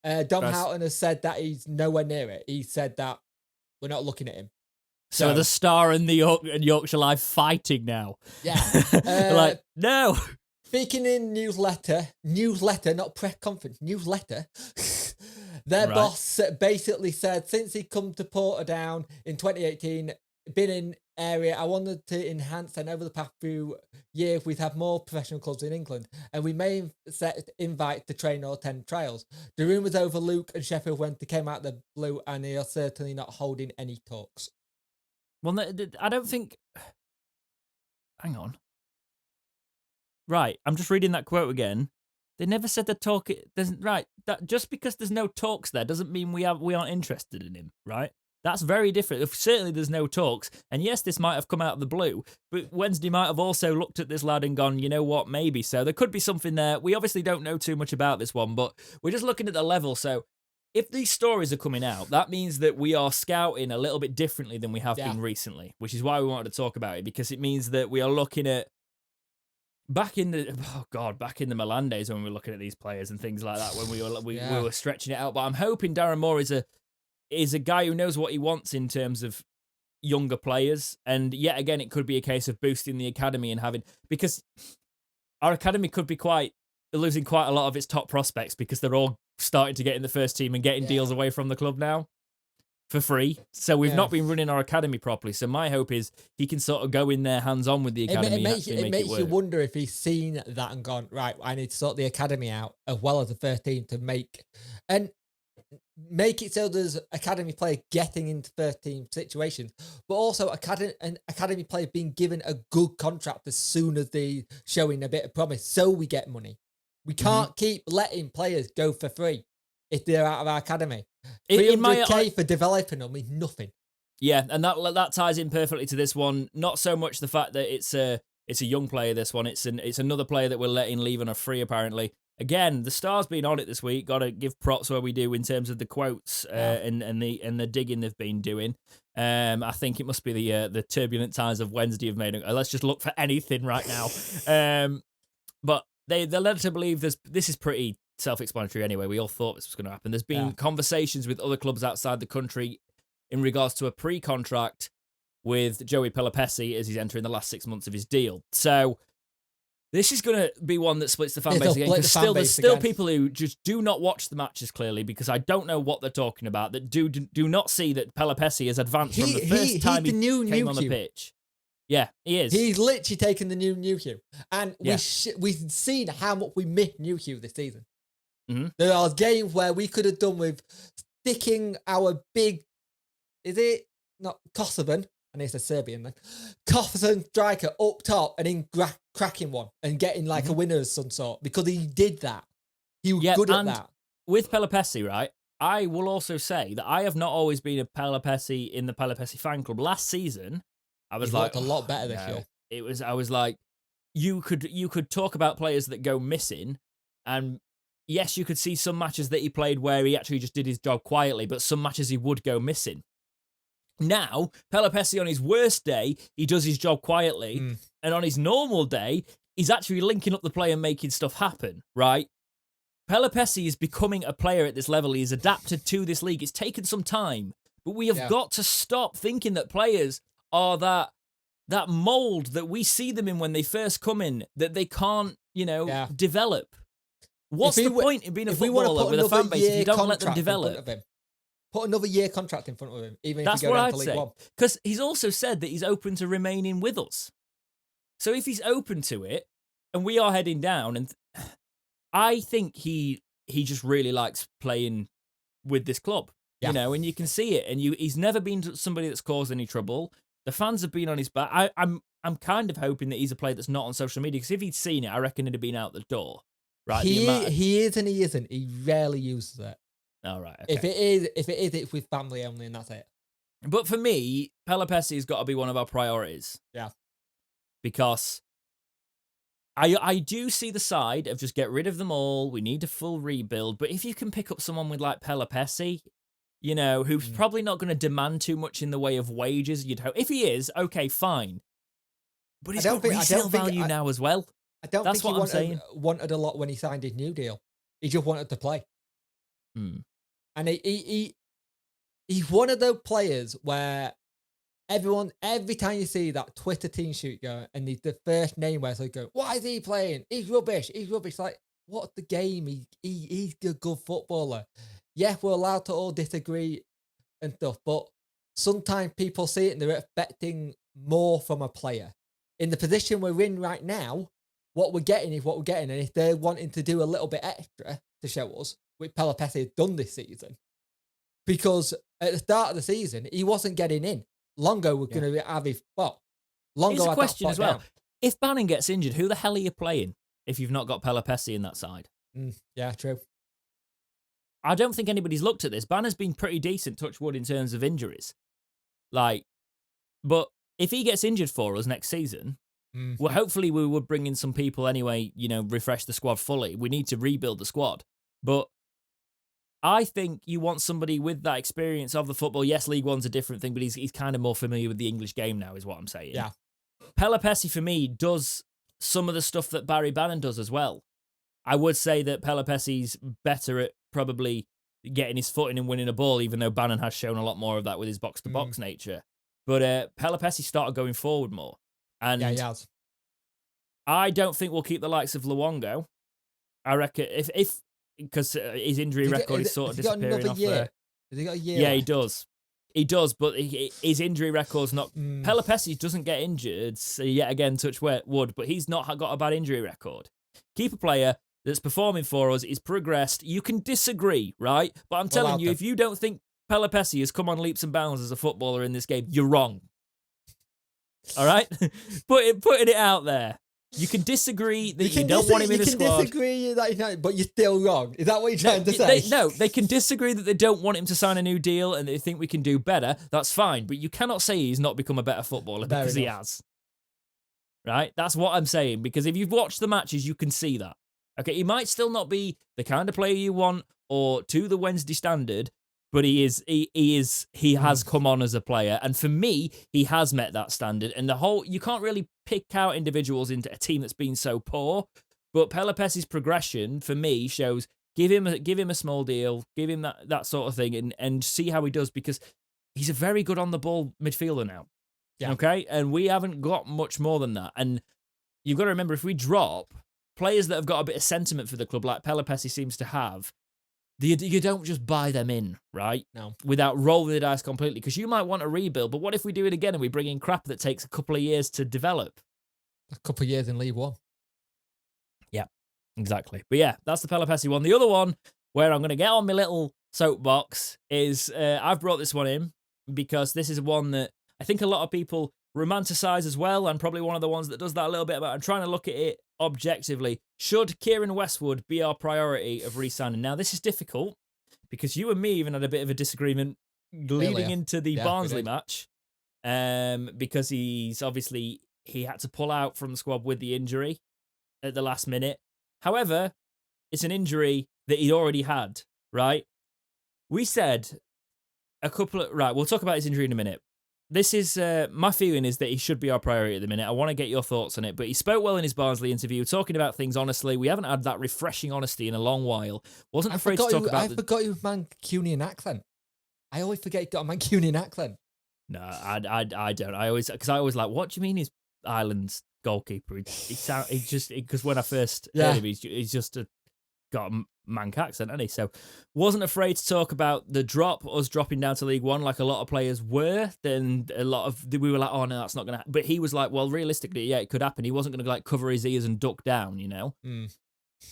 Dom Houghton has said that he's nowhere near it. He said that we're not looking at him. So the Star and the Yorkshire Live fighting now. Yeah. No. Speaking in newsletter, not press conference, newsletter, their boss basically said since he come to Portadown in 2018, been in area, I wanted to enhance, and over the past few years we've had more professional clubs in England and we may set invite to train or attend trials. The rumours over Luke and Sheffield Wednesday came out the blue and they are certainly not holding any talks. Well, I don't think... Hang on. Right, I'm just reading that quote again. They never said the talk... That just because there's no talks there doesn't mean we aren't interested in him, right? That's very different. Certainly there's no talks. And yes, this might have come out of the blue, but Wednesday might have also looked at this lad and gone, you know what, maybe. So there could be something there. We obviously don't know too much about this one, but we're just looking at the level. So if these stories are coming out, that means that we are scouting a little bit differently than we have been recently, which is why we wanted to talk about it, because it means that we are looking at back in the Milan days when we were looking at these players and things like that, when we were stretching it out. But I'm hoping Darren Moore is a guy who knows what he wants in terms of younger players. And yet again, it could be a case of boosting the academy and because our academy could be losing quite a lot of its top prospects because they're all starting to get in the first team and getting deals away from the club now for free. So we've not been running our academy properly. So my hope is he can sort of go in there hands-on with the academy. It makes you wonder if he's seen that and gone, right, I need to sort the academy out as well as the first team to make it so there's academy player getting into first team situations, but also an academy player being given a good contract as soon as they showing a bit of promise, so we get money. We can't keep letting players go for free if they're out of our academy. 300k for developing them means nothing. Yeah, and that ties in perfectly to this one. Not so much the fact that it's a young player. This one, it's another player that we're letting leave on a free apparently. Again, the Star's been on it this week. Got to give props where we do in terms of the quotes and the digging they've been doing. I think it must be the turbulent times of Wednesday have made it. Let's just look for anything right now. But they're led to believe this is pretty self-explanatory anyway. We all thought this was going to happen. There's been conversations with other clubs outside the country in regards to a pre-contract with Joey Pelupessy as he's entering the last 6 months of his deal. So this is going to be one that splits the fan base again, because there's still people who just do not watch the matches clearly, because I don't know what they're talking about, that do not see that Pelupessy has advanced from the first time he came on the pitch. Yeah, he is. He's literally taken the new Hugh. And we've seen how much we miss New Hugh this season. There are games where we could have done with sticking our big, is it not Kosovan? And it's a Serbian then. Kosovan striker up top and then cracking one and getting like a winner of some sort because he did that. He was good at that. With Pelupessy, right? I will also say that I have not always been a Pelupessy in the Pelupessy fan club. Last season, I was like a lot better this year. I was like, you could talk about players that go missing, and yes, you could see some matches that he played where he actually just did his job quietly, but some matches he would go missing. Now, Pelupessy on his worst day, he does his job quietly, and on his normal day, he's actually linking up the play and making stuff happen, right? Pelupessy is becoming a player at this level. He's adapted to this league. It's taken some time, but we have got to stop thinking that players are that mold that we see them in when they first come in, that they can't, develop. What's the point in being a footballer with a fan base if you don't let them develop? Put another year contract in front of him, even That's if you go down what to I'd League say. One. Because he's also said that he's open to remaining with us. So if he's open to it, and we are heading down, and I think he just really likes playing with this club, and you can see it. And he's never been somebody that's caused any trouble. The fans have been on his back. I'm kind of hoping that he's a player that's not on social media, because if he'd seen it, I reckon it'd have been out the door. Right? He is and he isn't. He rarely uses it. All right. Okay. If it is, it's with family only, and that's it. But for me, Pelupessy's got to be one of our priorities. Yeah. Because I do see the side of just get rid of them all. We need a full rebuild. But if you can pick up someone with like Pelupessy, who's probably not going to demand too much in the way of wages, you'd hope. If he is, okay, fine. But he's got resale value now as well. I don't think he wanted a lot when he signed his new deal. He just wanted to play. And he's one of those players where every time you see that Twitter team shoot go, and the first name where they go, why is he playing? He's rubbish. Like, what's the game? He's a good footballer. Yeah, we're allowed to all disagree and stuff, but sometimes people see it and they're expecting more from a player. In the position we're in right now, what we're getting is what we're getting. And if they're wanting to do a little bit extra to show us, which Pelupessy has done this season, because at the start of the season, he wasn't getting in. Longo was going to have his spot. Longo Here's a question as well. Down. If Bannon gets injured, who the hell are you playing if you've not got Pelupessy in that side? Yeah, true. I don't think anybody's looked at this. Bannon's been pretty decent, touch wood, in terms of injuries. But if he gets injured for us next season, well, hopefully we would bring in some people anyway, refresh the squad fully. We need to rebuild the squad. But I think you want somebody with that experience of the football. Yes, League One's a different thing, but he's kind of more familiar with the English game now, is what I'm saying. Yeah. Pelupessy, for me, does some of the stuff that Barry Bannon does as well. I would say that Pelupessy's better at probably getting his foot in and winning a ball, even though Bannon has shown a lot more of that with his box-to-box nature. But Pelupessy started going forward more. And yeah, he has. I don't think we'll keep the likes of Luongo. I reckon if because his injury record is sort of disappearing off there. Has he got a year? Yeah, he does. He does, but his injury record's not... Pelupessy doesn't get injured, so yet again, touch wood, but he's not got a bad injury record. Keep a player that's performing for us, is progressed. You can disagree, right? But I'm telling you, if you don't think Pelupessy has come on leaps and bounds as a footballer in this game, you're wrong. All right? Putting it out there. You can disagree that you don't want him in the squad. You can disagree that, but you're still wrong. Is that what you're trying to say? They can disagree that they don't want him to sign a new deal and they think we can do better. That's fine. But you cannot say he's not become a better footballer because he has. Right? That's what I'm saying. Because if you've watched the matches, you can see that. Okay, he might still not be the kind of player you want or to the Wednesday standard, but he has come on as a player. And for me, he has met that standard. And you can't really pick out individuals into a team that's been so poor. But Pelupessy's progression, for me, shows give him a small deal, give him that sort of thing, and see how he does, because he's a very good on the ball midfielder now. Yeah. Okay? And we haven't got much more than that. And you've got to remember, if we drop players that have got a bit of sentiment for the club, like Pelupessy seems to have, you don't just buy them in, right? No. Without rolling the dice completely, because you might want a rebuild, but what if we do it again and we bring in crap that takes a couple of years to develop? A couple of years in League One. Yeah. Exactly. But yeah, that's the Pelupessy one. The other one where I'm going to get on my little soapbox is I've brought this one in because this is one that I think a lot of people romanticize as well, and probably one of the ones that does that a little bit. But I'm trying to look at it objectively. Should Kieran Westwood be our priority of re-signing? Now, this is difficult because you and me even had a bit of a disagreement leading into the Barnsley match, because he had to pull out from the squad with the injury at the last minute. However, it's an injury that he already had, right? We said we'll talk about his injury in a minute. This is, my feeling is that he should be our priority at the minute. I want to get your thoughts on it, but he spoke well in his Barnsley interview, talking about things honestly. We haven't had that refreshing honesty in a long while. Wasn't afraid to talk about I forgot you Mancunian accent. I always forget he's got a Mancunian accent. No, I don't. I always like, what do you mean he's Ireland's goalkeeper? Because when I first heard him, he's just got a Manc accent, hasn't he? So wasn't afraid to talk about the us dropping down to League One like a lot of players were. Then we were like, oh no, that's not going to happen. But he was like, well, realistically, yeah, it could happen. He wasn't going to like cover his ears and duck down, you know? Mm.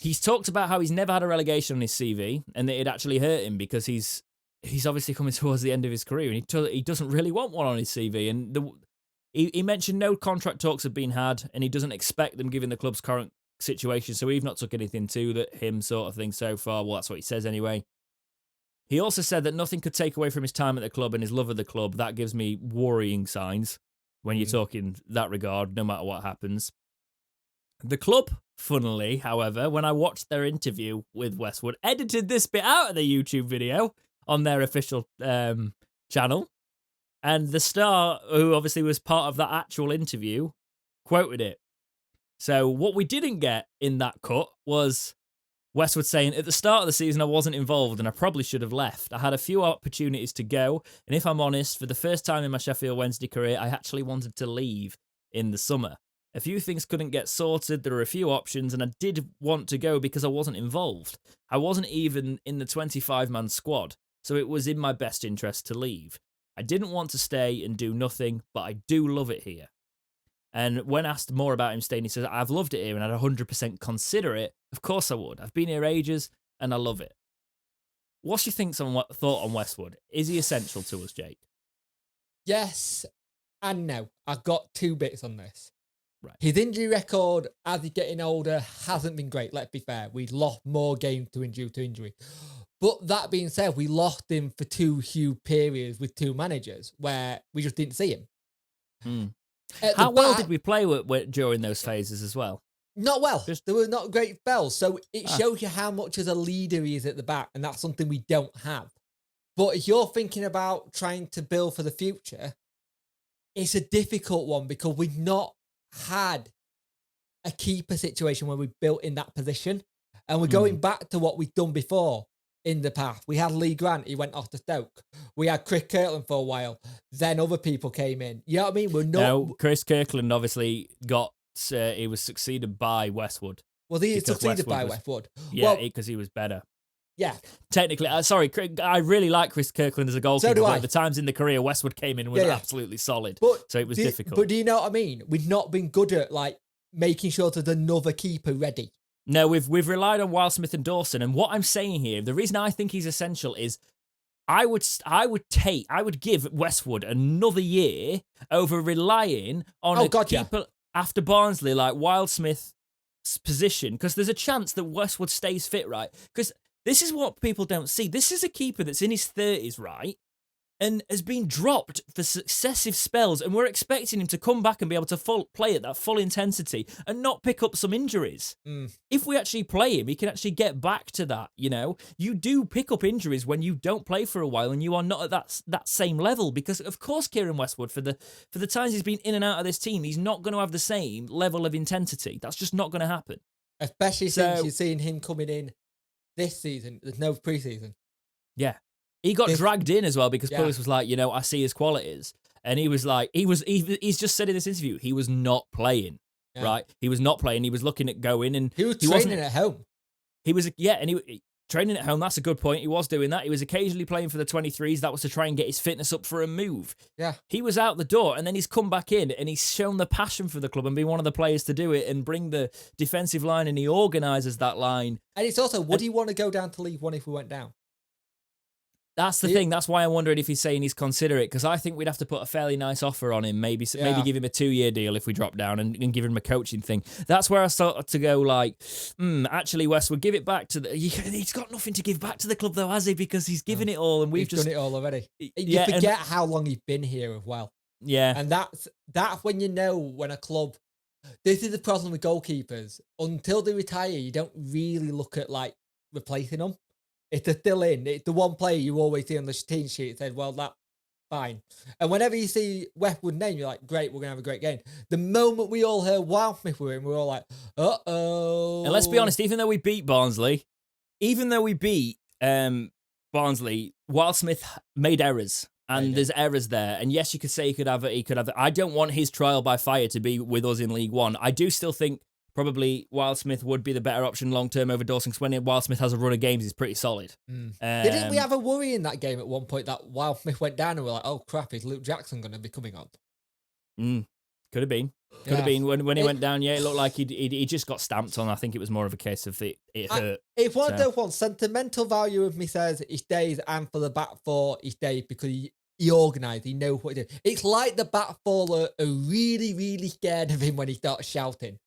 He's talked about how he's never had a relegation on his CV and that it actually hurt him because he's obviously coming towards the end of his career and he doesn't really want one on his CV. And he mentioned no contract talks have been had and he doesn't expect them given the club's current situation. So we've not took anything to him sort of thing so far. Well, that's what he says anyway. He also said that nothing could take away from his time at the club and his love of the club. That gives me worrying signs when you're talking that regard, no matter what happens. The club, funnily, however, when I watched their interview with Westwood, edited this bit out of the YouTube video on their official channel. And the star, who obviously was part of that actual interview, quoted it. So what we didn't get in that cut was Westwood saying, at the start of the season, I wasn't involved and I probably should have left. I had a few opportunities to go. And if I'm honest, for the first time in my Sheffield Wednesday career, I actually wanted to leave in the summer. A few things couldn't get sorted. There were a few options and I did want to go because I wasn't involved. I wasn't even in the 25-man squad. So it was in my best interest to leave. I didn't want to stay and do nothing, but I do love it here. And when asked more about him staying, he says, I've loved it here and I'd 100% consider it. Of course I would. I've been here ages and I love it. What's your thought on Westwood? Is he essential to us, Jake? Yes and no. I've got two bits on this. Right. His injury record as he's getting older hasn't been great, let's be fair. We lost more games to injury. But that being said, we lost him for two huge periods with two managers where we just didn't see him. Mm. How well did we play during those phases as well? Not well. There were not great spells. So it shows you how much of a leader he is at the back, and that's something we don't have. But if you're thinking about trying to build for the future, it's a difficult one because we've not had a keeper situation where we built in that position. And we're going back to what we've done before. In the past, we had Lee Grant, he went off to Stoke. We had Chris Kirkland for a while. Then other people came in. You know what I mean? No, Chris Kirkland obviously he was succeeded by Westwood. Was he succeeded by Westwood? Yeah, because he was better. Yeah. Technically, sorry, I really like Chris Kirkland as a goalkeeper. So do I. But at the times in the career, Westwood came in and was absolutely solid. So it was difficult. But do you know what I mean? We've not been good at making sure there's another keeper ready. No, we've relied on Wildsmith and Dawson, and what I'm saying here, the reason I think he's essential is I would give Westwood another year over relying on keeper after Barnsley like Wildsmith's position, because there's a chance that Westwood stays fit, right? Because this is what people don't see. This is a keeper that's in his 30s, right? And has been dropped for successive spells, and we're expecting him to come back and be able to play at that full intensity and not pick up some injuries. If we actually play him, he can actually get back to that, you know? You do pick up injuries when you don't play for a while and you are not at that same level, because, of course, Kieran Westwood, for the times he's been in and out of this team, he's not going to have the same level of intensity. That's just not going to happen. Especially since you're seeing him coming in this season. There's no preseason. Yeah. He got dragged in as well because Pulis was like, I see his qualities. And he was like, he's just said in this interview, he was not playing, right? He was not playing. He was looking at going and he was training at home. He was, and Training at home, that's a good point. He was doing that. He was occasionally playing for the 23s. That was to try and get his fitness up for a move. Yeah. He was out the door, and then he's come back in, and he's shown the passion for the club and been one of the players to do it and bring the defensive line, and he organises that line. And it's also, would he want to go down to League One if we went down? That's the thing. That's why I'm wondering if he's saying he's consider it, because I think we'd have to put a fairly nice offer on him. Maybe give him a 2-year deal if we drop down and give him a coaching thing. That's where I started to go like, actually, Westwood, give it back to the... He's got nothing to give back to the club though, has he? Because he's given it all, and we've just done it all already. You forget how long he's been here as well. Yeah. And that's when you know when a club... This is the problem with goalkeepers. Until they retire, you don't really look at like replacing them. If they're still in, it's the one player you always see on the team sheet said, well, that's fine. And whenever you see Westwood's name, you're like, great, we're going to have a great game. The moment we all heard Wildsmith were in, we're all like, uh-oh. And let's be honest, even though we beat Barnsley, Wildsmith made errors. And there's errors there. And yes, you could say he could have it. I don't want his trial by fire to be with us in League One. I do still think probably Wildsmith would be the better option long-term over Dawson, because when Wildsmith has a run of games, he's pretty solid. Didn't we have a worry in that game at one point that Wildsmith went down and we're like, oh crap, is Luke Jackson going to be coming on? Could have been. Could have been. When he went down, it looked like he just got stamped on. I think it was more of a case of it hurt. It's one of those ones. Sentimental value of me says he stays, and for the back four, he stays because he organised, he knows what he did. It's like the back four are really, really scared of him when he starts shouting.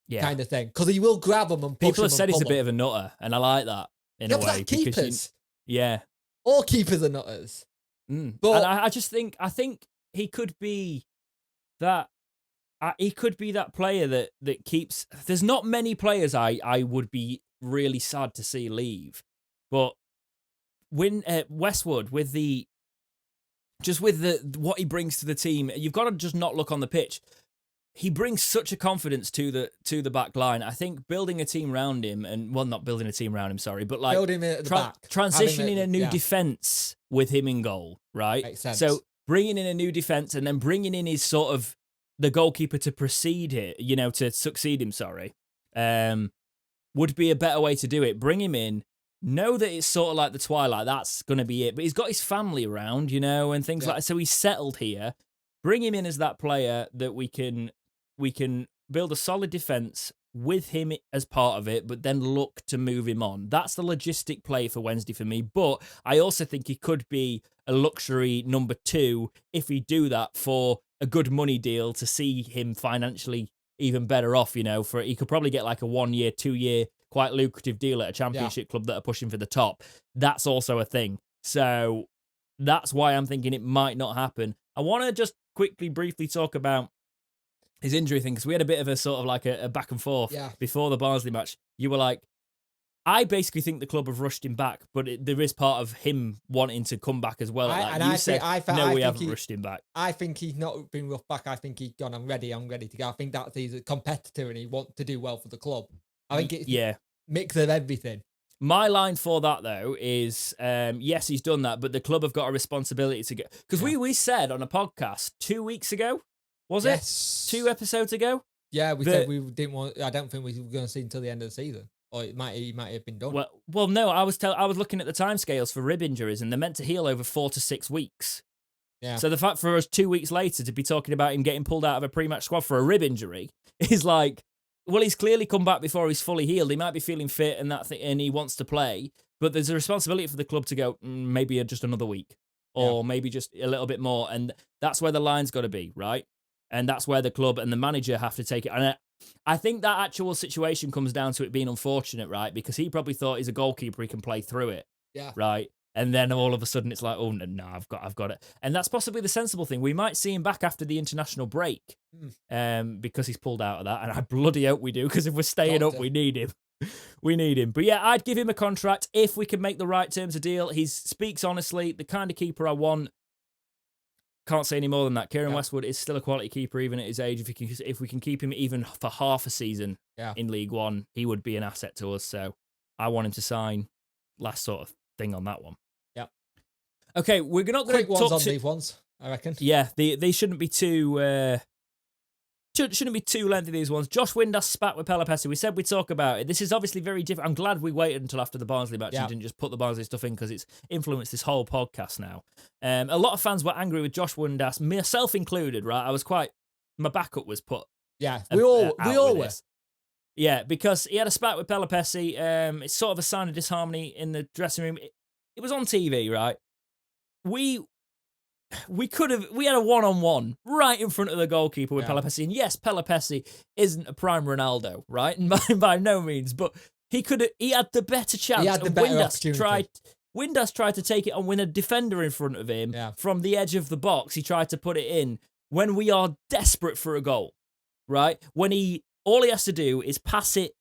Yeah. Kind of thing. Because he will grab them and push People have said he's a bit of of a nutter, and I like that in a way. Keepers. Yeah. All keepers are nutters. But and I think he could be that. He could be that player that keeps. There's not many players I would be really sad to see leave, but when Westwood with what he brings to the team, you've got to just not look on the pitch. He brings such a confidence to the back line. I think building a team around him, not building a team around him, sorry, but like building him at the back, transitioning a new defense with him in goal, right? Makes sense. So bringing in a new defense and then bringing in his sort of the goalkeeper to precede it, to succeed him, would be a better way to do it. Bring him in, know that it's sort of like the twilight, that's going to be it. But he's got his family around, and things like that. So he's settled here. Bring him in as that player that we can build a solid defence with him as part of it, but then look to move him on. That's the logistic play for Wednesday for me. But I also think he could be a luxury number 2 if we do that for a good money deal to see him financially even better off, he could probably get like a 1-year, 2-year, quite lucrative deal at a championship club that are pushing for the top. That's also a thing. So that's why I'm thinking it might not happen. I want to just quickly, briefly talk about his injury thing, because we had a bit of a sort of like a back and forth before the Barnsley match. You were like, I basically think the club have rushed him back, but there is part of him wanting to come back as well. We haven't rushed him back. I think he's not been rushed back. I think he's gone, I'm ready to go. I think that he's a competitor and he wants to do well for the club. I think it's mix of everything. My line for that, though, is yes, he's done that, but the club have got a responsibility to get... Because we said on a podcast 2 weeks ago, was it? 2 episodes ago? Yeah, we said we didn't want... I don't think we were going to see until the end of the season. Or he might have been done. Well, no, I was looking at the timescales for rib injuries, and they're meant to heal over 4 to 6 weeks. Yeah. So the fact for us 2 weeks later to be talking about him getting pulled out of a pre-match squad for a rib injury is like, well, he's clearly come back before he's fully healed. He might be feeling fit and he wants to play, but there's a responsibility for the club to go, maybe just another week or maybe just a little bit more. And that's where the line's got to be, right? And that's where the club and the manager have to take it. And I think that actual situation comes down to it being unfortunate, right? Because he probably thought he's a goalkeeper, he can play through it. Yeah. Right. And then all of a sudden it's like, oh no, I've got it. And that's possibly the sensible thing. We might see him back after the international break, because he's pulled out of that. And I bloody hope we do, because if we're staying up, we need him. We need him. But yeah, I'd give him a contract if we can make the right terms of deal. He speaks honestly, the kind of keeper I want. Can't say any more than that. Kieran Westwood is still a quality keeper, even at his age. If we can keep him even for half a season in League One, he would be an asset to us. So I want him to sign. Last sort of thing on that one. Yeah. Okay, we're not going to talk on these ones, I reckon. Yeah, they shouldn't be too Shouldn't be too lengthy, these ones. Josh Windass spat with Pelupessy. We said we'd talk about it. This is obviously very different. I'm glad we waited until after the Barnsley match and didn't just put the Barnsley stuff in because it's influenced this whole podcast now. A lot of fans were angry with Josh Windass, myself included, right? My backup was put. Yeah, we all were. Yeah, because he had a spat with Pelupessy. It's sort of a sign of disharmony in the dressing room. It was on TV, right? We had a one-on-one right in front of the goalkeeper with Pelupessy. And yes, Pelupessy isn't a prime Ronaldo, right? By no means, but he had the better chance. He had the better opportunity. Windass tried to take it on with a defender in front of him from the edge of the box. He tried to put it in when we are desperate for a goal, right? All he has to do is pass it.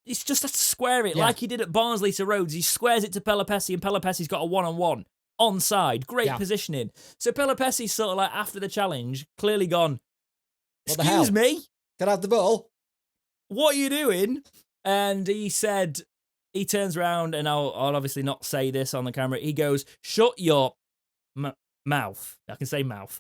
He just has to square it like he did at Barnsley to Rhodes. He squares it to Pelupessy, and Pelupessy's got a one-on-one. Onside, great positioning. So Pelupessy's sort of like, after the challenge, clearly gone, excuse me? Can I have the ball? What are you doing? And he turns around, and I'll obviously not say this on the camera. He goes, shut your mouth. I can say mouth.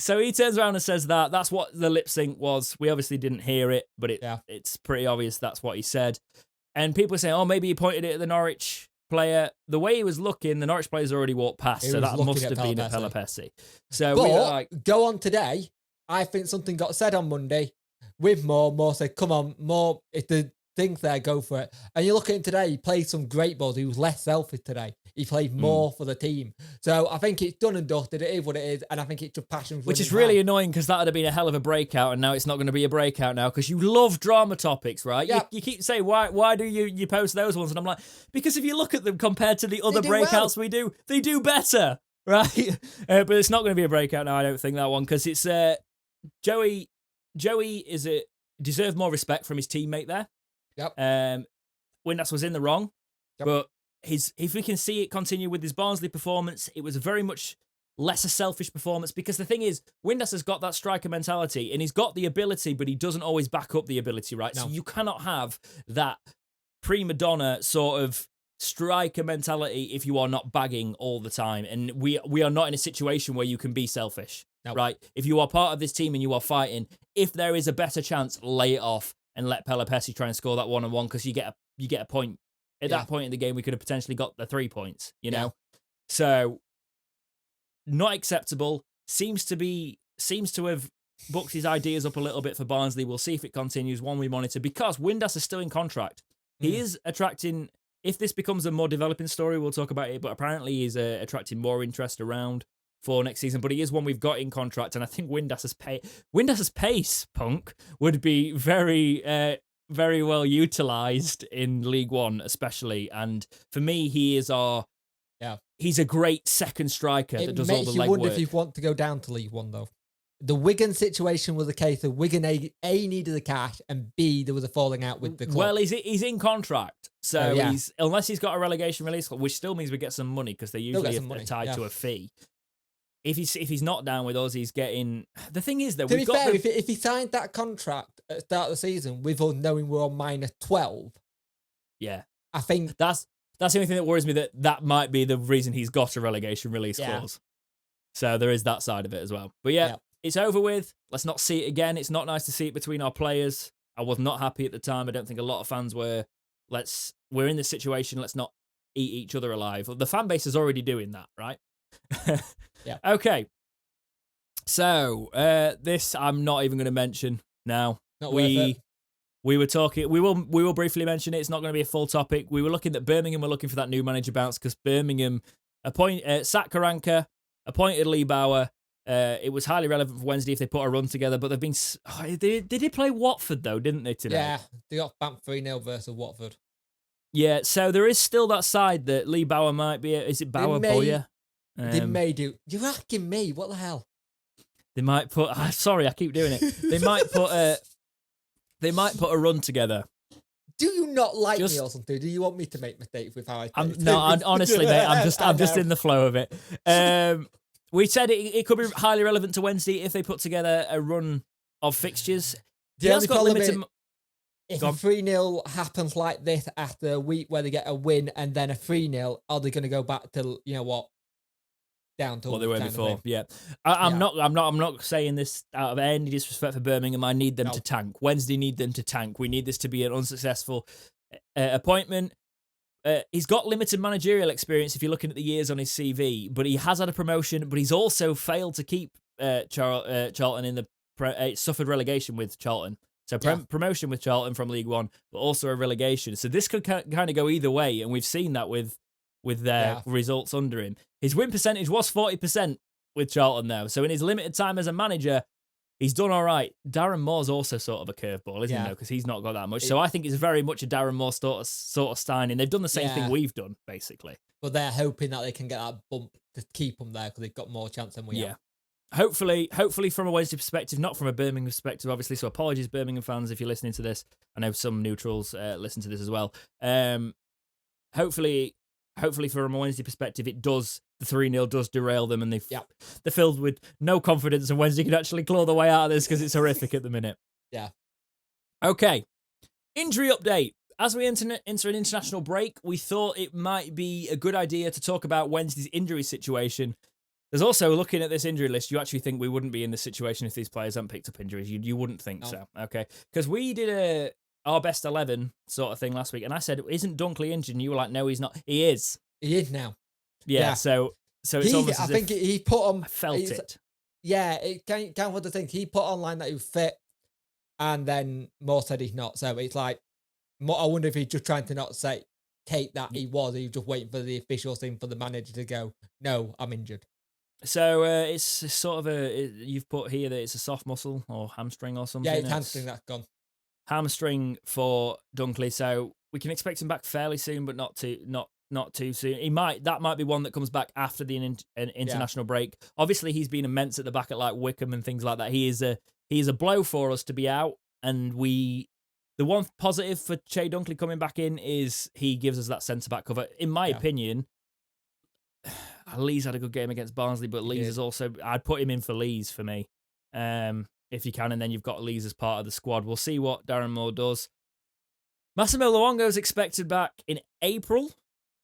So he turns around and says that. That's what the lip sync was. We obviously didn't hear it, but it's pretty obvious that's what he said. And people are saying, oh, maybe he pointed it at the Norwich player. The way he was looking, the Norwich player's already walked past, so that must have been at Pelupessy. So go on today. I think something got said on Monday with Moore. Moore said, come on, Moore, if the thing's there, go for it. And you look at him today, he played some great balls. He was less selfish today. He played more for the team. So I think it's done and dusted. It is what it is. And I think it's just passion. Which is really annoying because that would have been a hell of a breakout. And now it's not going to be a breakout now because you love drama topics, right? Yeah. You keep saying, why do you post those ones? And I'm like, because if you look at them compared to the other breakouts we do, they do better, right? But it's not going to be a breakout now, I don't think, that one. Because it's Joey deserved more respect from his teammate there. Yep. Windass was in the wrong, but if we can see it continue with his Barnsley performance, it was a very much less a selfish performance because the thing is, Windass has got that striker mentality and he's got the ability, but he doesn't always back up the ability, right? No. So you cannot have that prima donna sort of striker mentality if you are not bagging all the time. And we are not in a situation where you can be selfish, right? If you are part of this team and you are fighting, if there is a better chance, lay it off and let Pelupessy try and score that one-on-one because you get a point. At that point in the game, we could have potentially got the 3 points, you know? So, not acceptable. Seems to have booked his ideas up a little bit for Barnsley. We'll see if it continues, one we monitor, because Windass is still in contract. He is attracting, if this becomes a more developing story, we'll talk about it, but apparently he's attracting more interest around for next season, but he is one we've got in contract, and I think Windass's pace, Punk, would be very, very well utilised in League One, especially. And for me, he's a great second striker that does all the legwork. It makes you wonder if you want to go down to League One, though. The Wigan situation was a case of Wigan A needed the cash, and B, there was a falling out with the club. Well, he's in contract, so unless he's got a relegation release, which still means we get some money because they usually are tied to a fee. If he's not down with us, he's getting. The thing is, though, to be fair, if he signed that contract at the start of the season with us knowing we're on -12, I think that's the only thing that worries me. That might be the reason he's got a relegation release clause. So there is that side of it as well. But it's over with. Let's not see it again. It's not nice to see it between our players. I was not happy at the time. I don't think a lot of fans were. We're in this situation. Let's not eat each other alive. The fan base is already doing that, right? Okay. So this I'm not even going to mention now. Not worth it. We were talking. We will briefly mention it. It's not going to be a full topic. We were looking at Birmingham. We're looking for that new manager bounce because Birmingham sacked Karanka, appointed Lee Bauer. It was highly relevant for Wednesday if they put a run together, but they've been. They did play Watford though, didn't they today? Yeah, they got banked 3-0 versus Watford. Yeah, so there is still that side that Lee Bauer might be. Is it Bauer Boyer? They may do. You're asking me. What the hell? They might put. Sorry, I keep doing it. They might put a run together. Do you not like me or something? Do you want me to make mistakes with how I? Honestly, mate. I'm just in the flow of it. We said it could be highly relevant to Wednesday if they put together a run of fixtures. The only problem is if a 3-0 happens like this after a week where they get a win and then a 3-0, are they going to go back to, you know what? down to what they were kind of before. thing. Yeah, I'm Yeah. not saying this out of any disrespect for Birmingham. I need them No. to tank. Wednesday need them to tank. We need this to be an unsuccessful appointment. He's got limited managerial experience if you're looking at the years on his CV, but he has had a promotion, but he's also failed to keep Charlton in the suffered relegation with Charlton. So promotion with Charlton from League One, but also a relegation. So this could kind of go either way, and we've seen that with their results under him. His win percentage was 40% with Charlton though. So in his limited time as a manager, he's done all right. Darren Moore's also sort of a curveball, isn't he? Because he's not got that much. So I think it's very much a Darren Moore sort of signing. They've done the same thing we've done, basically. But they're hoping that they can get that bump to keep them there because they've got more chance than we have. Hopefully from a Wednesday perspective, not from a Birmingham perspective, obviously. So apologies, Birmingham fans, if you're listening to this. I know some neutrals listen to this as well. Hopefully from a Wednesday perspective, it does. The 3-0 does derail them, and they're filled with no confidence, and Wednesday can actually claw the way out of this because it's horrific at the minute. Yeah. Okay. Injury update. As we enter an international break, we thought it might be a good idea to talk about Wednesday's injury situation. There's also, looking at this injury list, you actually think we wouldn't be in this situation if these players hadn't picked up injuries. You wouldn't think so, okay? Because we did our best 11 sort of thing last week, and I said, isn't Dunkley injured? And you were like, no, he's not. He is. He is now. Yeah. So it's almost as I think he put on... I felt it. Yeah, it kind of the thing. He put online that he was fit, and then Moore said he's not. So it's like, I wonder if he's just trying to not say, Kate, that he was. He was just waiting for the official thing for the manager to go, no, I'm injured. So it's sort of you've put here that it's a soft muscle or hamstring or something. Yeah, it's hamstring that's gone. Hamstring for Dunkley, so we can expect him back fairly soon, but not too soon. That might be one that comes back after the international break. Obviously, he's been immense at the back at like Wickham and things like that. He is a blow for us to be out, and the one positive for Che Dunkley coming back in is he gives us that centre back cover. In my opinion, Lees had a good game against Barnsley, but Lees is also... I'd put him in for Lees for me, if you can, and then you've got Lees as part of the squad. We'll see what Darren Moore does. Massimo Luongo's expected back in April.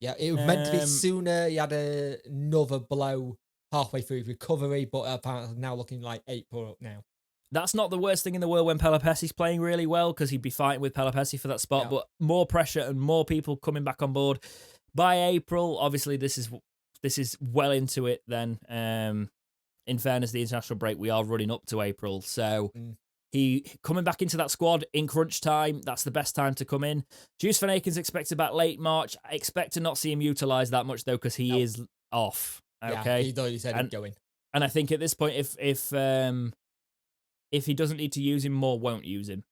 Yeah, it was meant to be sooner. He had another blow halfway through his recovery, but apparently now looking like April up now. That's not the worst thing in the world when Pelupessy's playing really well, because he'd be fighting with Pelupessy for that spot, but more pressure and more people coming back on board. By April, obviously, this is well into it then. In fairness, the international break, we are running up to April. So he coming back into that squad in crunch time, that's the best time to come in. Juice Van Aken's expected back late March. I expect to not see him utilised that much, though, because he is off. Okay. Yeah, he said he's going. And I think at this point, if he doesn't need to use him, Moore won't use him.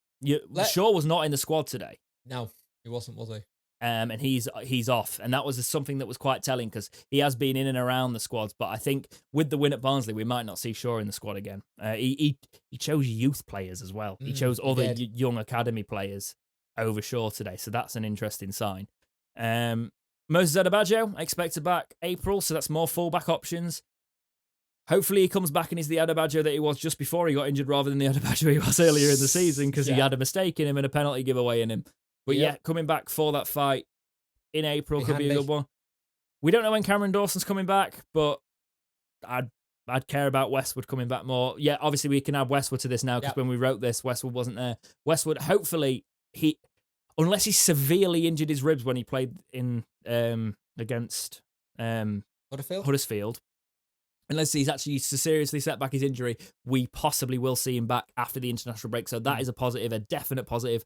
Shaw was not in the squad today. No, he wasn't, was he? And he's off, and that was something that was quite telling because he has been in and around the squads. But I think with the win at Barnsley, we might not see Shaw in the squad again. He chose youth players as well. He chose other young academy players over Shaw today, so that's an interesting sign. Moses Adebayo expected back April, so that's more fullback options. Hopefully he comes back and he's the Adebayo that he was just before he got injured rather than the Adebayo he was earlier in the season because he had a mistake in him and a penalty giveaway in him. But coming back for that fight in April could be a good one. We don't know when Cameron Dawson's coming back, but I'd care about Westwood coming back more. Yeah, obviously we can add Westwood to this now because when we wrote this, Westwood wasn't there. Westwood, hopefully, unless he severely injured his ribs when he played in against Huddersfield, unless he's actually seriously set back his injury, we possibly will see him back after the international break. So that is a positive, a definite positive.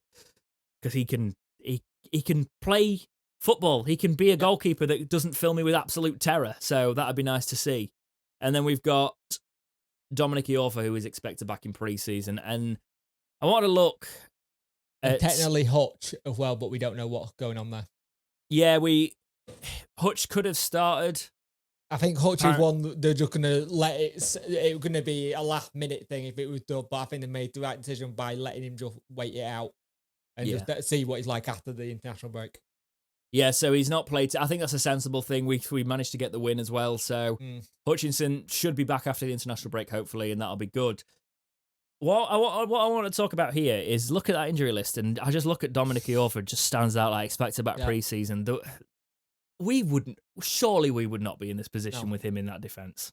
Because he can play football. He can be a goalkeeper that doesn't fill me with absolute terror. So that'd be nice to see. And then we've got Dominic Iorfa, who is expected back in pre-season. And I want to look at... Technically Hutch as well, but we don't know what's going on there. Yeah, Hutch could have started. I think Hutch is one they're just going to let it... It was going to be a last-minute thing if it was done, but I think they made the right decision by letting him just wait it out. And just see what he's like after the international break. Yeah, so he's not played. I think that's a sensible thing. We managed to get the win as well. So Hutchinson should be back after the international break, hopefully, and that'll be good. What I want to talk about here is look at that injury list, and I just look at Dominic Iorfa, just stands out like expected back pre-season. surely we would not be in this position No. with him in that defence.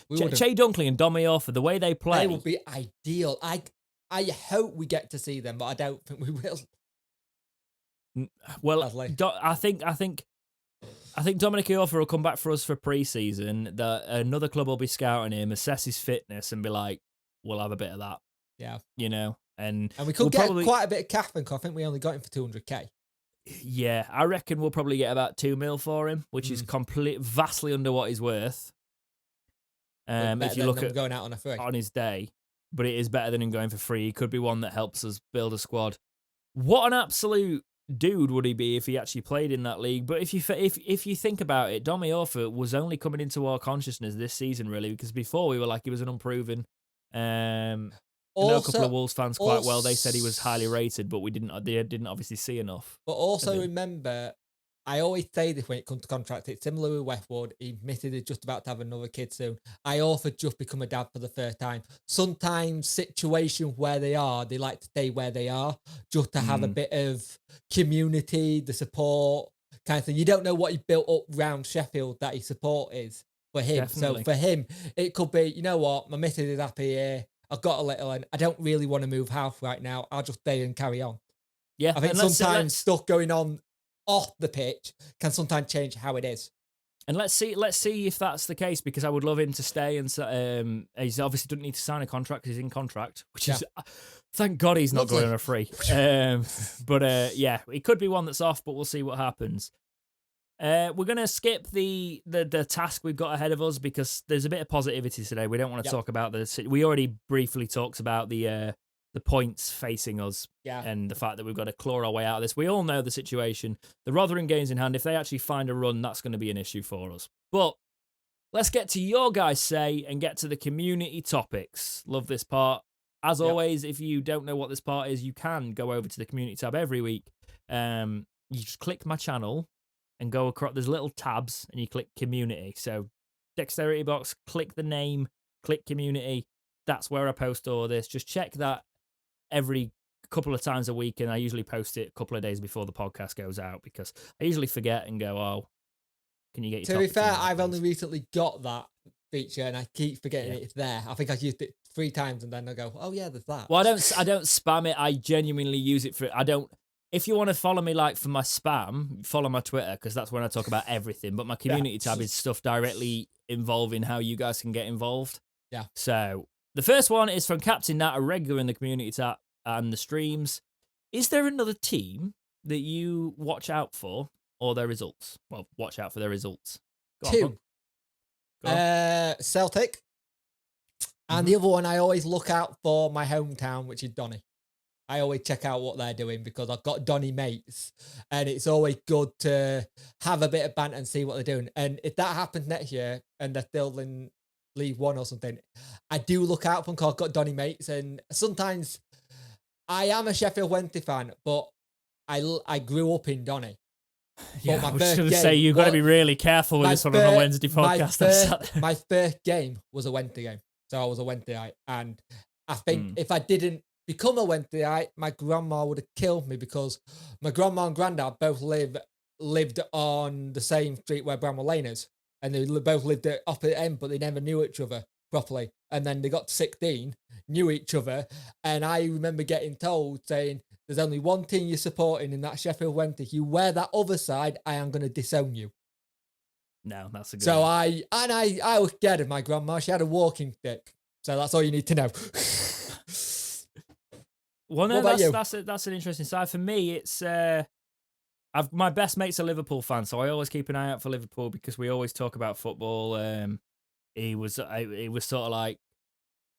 We wouldn't. Che Dunkley and Domi Orford, the way they play, They would be ideal. I hope we get to see them, but I don't think we will. well, Sadly. I think Dominic Orford will come back for us for pre-season. That another club will be scouting him, assess his fitness, and be like, "We'll have a bit of that." Yeah. And we could get quite a bit of cash. I think we only got him for 200k. Yeah, I reckon we'll probably get about 2 mil for him, which is vastly under what he's worth. If you look at going out on a free on his day, but it is better than him going for free. He could be one that helps us build a squad. What an absolute dude would he be if he actually played in that league? But if you think about it, Domi Orford was only coming into our consciousness this season, really, because before we were like he was an unproven. I know a couple of Wolves fans quite well. They said he was highly rated, but they didn't obviously see enough. But also remember, I always say this when it comes to contract. It's similar with Westwood. He admitted he's just about to have another kid soon. I offered just become a dad for the first time. Sometimes situations where they like to stay where they are just to have a bit of community, the support kind of thing. You don't know what he built up around Sheffield that his support is for him. Definitely. So for him, it could be, you know what, my missus is happy here. I've got a little and I don't really want to move house right now. I'll just stay and carry on. Yeah, I think sometimes stuff going on off the pitch can sometimes change how it is. And let's see if that's the case, because I would love him to stay. And he's obviously doesn't need to sign a contract because he's in contract, which is thank God he's not going on a free. But it could be one that's off, but we'll see what happens. We're going to skip the task we've got ahead of us because there's a bit of positivity today. We don't want to talk about this. We already briefly talked about the points facing us and the fact that we've got to claw our way out of this. We all know the situation. The Rotherham game's in hand. If they actually find a run, that's going to be an issue for us. But let's get to your guys' say and get to the community topics. Love this part. As always, if you don't know what this part is, you can go over to the community tab every week. You just click my channel and go across. There's little tabs and you click community. So dexterity box, click the name, click community. That's where I post all this. Just check that every couple of times a week, and I usually post it a couple of days before the podcast goes out because I usually forget and go, "Oh, can you get your?" To be fair, I've only recently got that feature, and I keep forgetting it's there. I think I've used it 3 times, and then I go, "Oh yeah, there's that." Well, I don't spam it. I genuinely use it for. I don't. If you want to follow me like for my spam, follow my Twitter because that's when I talk about everything. But my community tab is stuff directly involving how you guys can get involved. Yeah. So the first one is from Captain Nat, a regular in the community tab and the streams. Is there another team that you watch out for or their results? Well, watch out for their results. Go on. Celtic. And the other one, I always look out for my hometown, which is Donny. I always check out what they're doing because I've got Donny mates and it's always good to have a bit of banter and see what they're doing. And if that happens next year and they're still in League One or something, I do look out for them because I've got Donny mates. And sometimes I am a Sheffield Wednesday fan, but I grew up in Donny. Yeah, I was going to say, you've got to be really careful with this one on a Wednesday podcast. My first game was a Wednesday game. So I was a Wednesdayite. And I think if I didn't become a Wednesdayite, my grandma would have killed me because my grandma and granddad both lived on the same street where Bramwell Lane is. And they both lived at opposite end, but they never knew each other properly. And then they got to 16, knew each other. And I remember getting told, saying, there's only one team you're supporting, and that's Sheffield Wednesday. If you wear that other side, I am going to disown you. No, that's a good So one. I was scared of my grandma. She had a walking stick. So that's all you need to know. Well, no, that's an interesting side. For me, it's my best mate's a Liverpool fan, so I always keep an eye out for Liverpool because we always talk about football. It was sort of like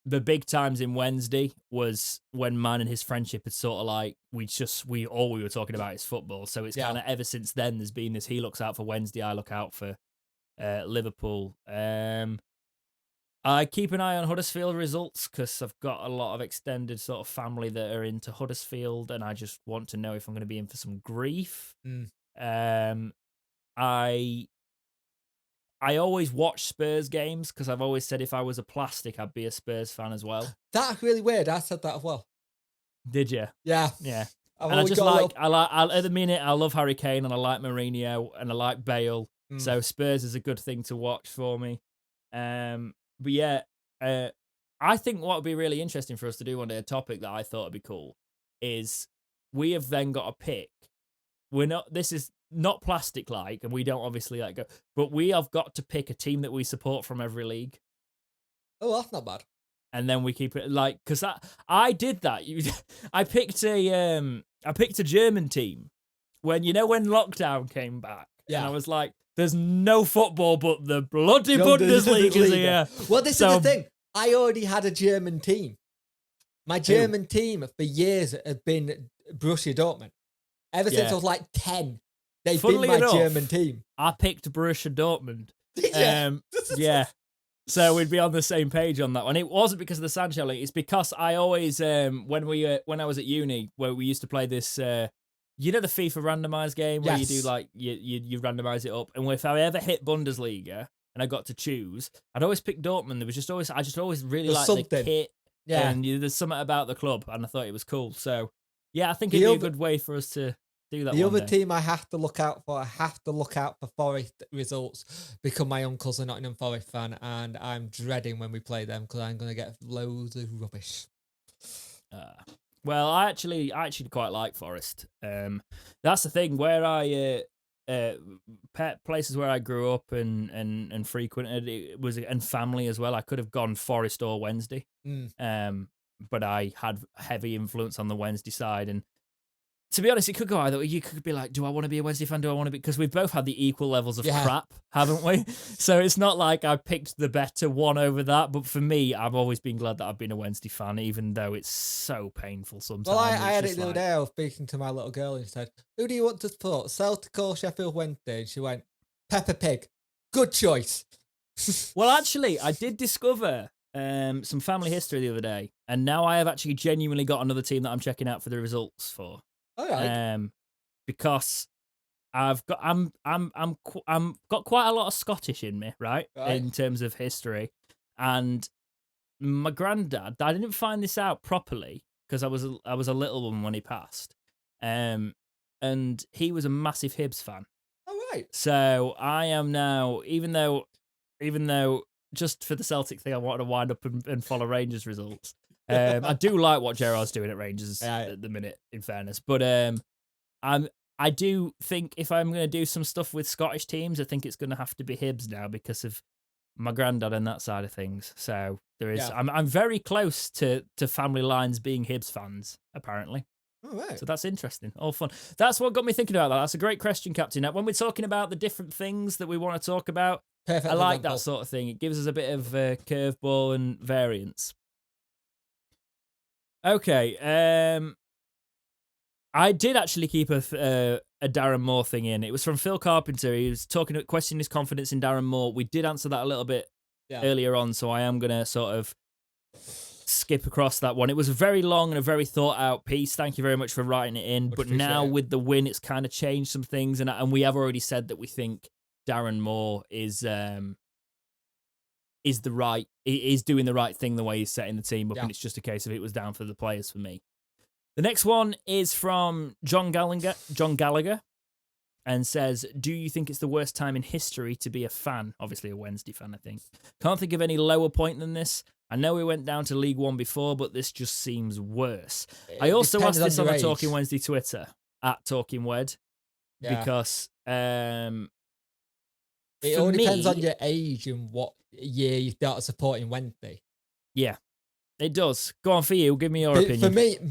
the big times in Wednesday was when man and his friendship had sort of like all we were talking about is football. So it's kind of ever since then there's been this. He looks out for Wednesday, I look out for Liverpool. I keep an eye on Huddersfield results because I've got a lot of extended sort of family that are into Huddersfield, and I just want to know if I'm going to be in for some grief. I always watch Spurs games because I've always said if I was a plastic, I'd be a Spurs fan as well. That's really weird. I said that as well. Did you? Yeah. Yeah. I've And I always just got at the minute, I love Harry Kane and I like Mourinho and I like Bale. So Spurs is a good thing to watch for me. But yeah, I think what would be really interesting for us to do one day, a topic that I thought would be cool, is we have then got to pick. This is not plastic like, and we don't obviously let go, but we have got to pick a team that we support from every league. Oh, that's not bad. And then we keep it like, because I did that. I picked a German team when lockdown came back. Yeah. And I was like, there's no football, but the bloody Bundesliga. Bundesliga is here. Well, this is the thing. I already had a German team. My German team for years had been Borussia Dortmund. Ever since I was like 10, they've been my German team. I picked Borussia Dortmund. Yeah. Yeah. So we'd be on the same page on that one. It wasn't because of the Sancho link. It's because I always, when I was at uni, where we used to play this, the FIFA randomize game where you do like you randomize it up, and if I ever hit Bundesliga and I got to choose, I'd always pick Dortmund. I just always really liked the kit, and there's something about the club, and I thought it was cool. So yeah, I think it'd be a good way for us to do that. The other team I have to look out for, Forest results, because my uncle's a Nottingham Forest fan, and I'm dreading when we play them because I'm going to get loads of rubbish. Well, I actually quite like Forest. That's the thing where I places where I grew up and frequented it was, and family as well. I could have gone Forest or Wednesday, but I had heavy influence on the Wednesday side. And to be honest, it could go either way. You could be like, do I want to be a Wednesday fan? Do I want to be... Because we've both had the equal levels of crap, haven't we? So it's not like I picked the better one over that. But for me, I've always been glad that I've been a Wednesday fan, even though it's so painful sometimes. Well, I had it the other day. I was speaking to my little girl and she said, who do you want to support, Celtic or Sheffield Wednesday? And she went, Peppa Pig. Good choice. Well, actually, I did discover some family history the other day. And now I have actually genuinely got another team that I'm checking out for the results for. All right. Because I've got got quite a lot of Scottish in me, right? In terms of history, and my granddad. I didn't find this out properly because I was a little one when he passed, and he was a massive Hibs fan. All right. So I am now, even though just for the Celtic thing, I wanted to wind up and follow Rangers results. I do like what Gerrard's doing at Rangers at the minute, in fairness. But I do think if I'm going to do some stuff with Scottish teams, I think it's going to have to be Hibs now because of my granddad and that side of things. So there is. Yeah. I'm very close to family lines being Hibs fans, apparently. All right. So that's interesting. All fun. That's what got me thinking about that. That's a great question, Captain. Now, when we're talking about the different things that we want to talk about, I like that sort of thing. It gives us a bit of curveball and variance. Okay, I did actually keep a Darren Moore thing in. It was from Phil Carpenter. He was questioning his confidence in Darren Moore. We did answer that a little bit earlier on, so I am going to sort of skip across that one. It was a very long and a very thought out piece. Thank you very much for writing it in. But now with the win, it's kind of changed some things, and we have already said that we think Darren Moore is doing the right thing the way he's setting the team up, and it's just a case of it was down for the players for me. The next one is from John Gallagher, and says, do you think it's the worst time in history to be a fan? Obviously a Wednesday fan, I think. Can't think of any lower point than this. I know we went down to League One before, but this just seems worse. I also asked this on the Talking Wednesday Twitter, at Talking Wed, because it all depends on your age and what year you start supporting Wednesday. Yeah, it does. Go on, for you. Give me your opinion.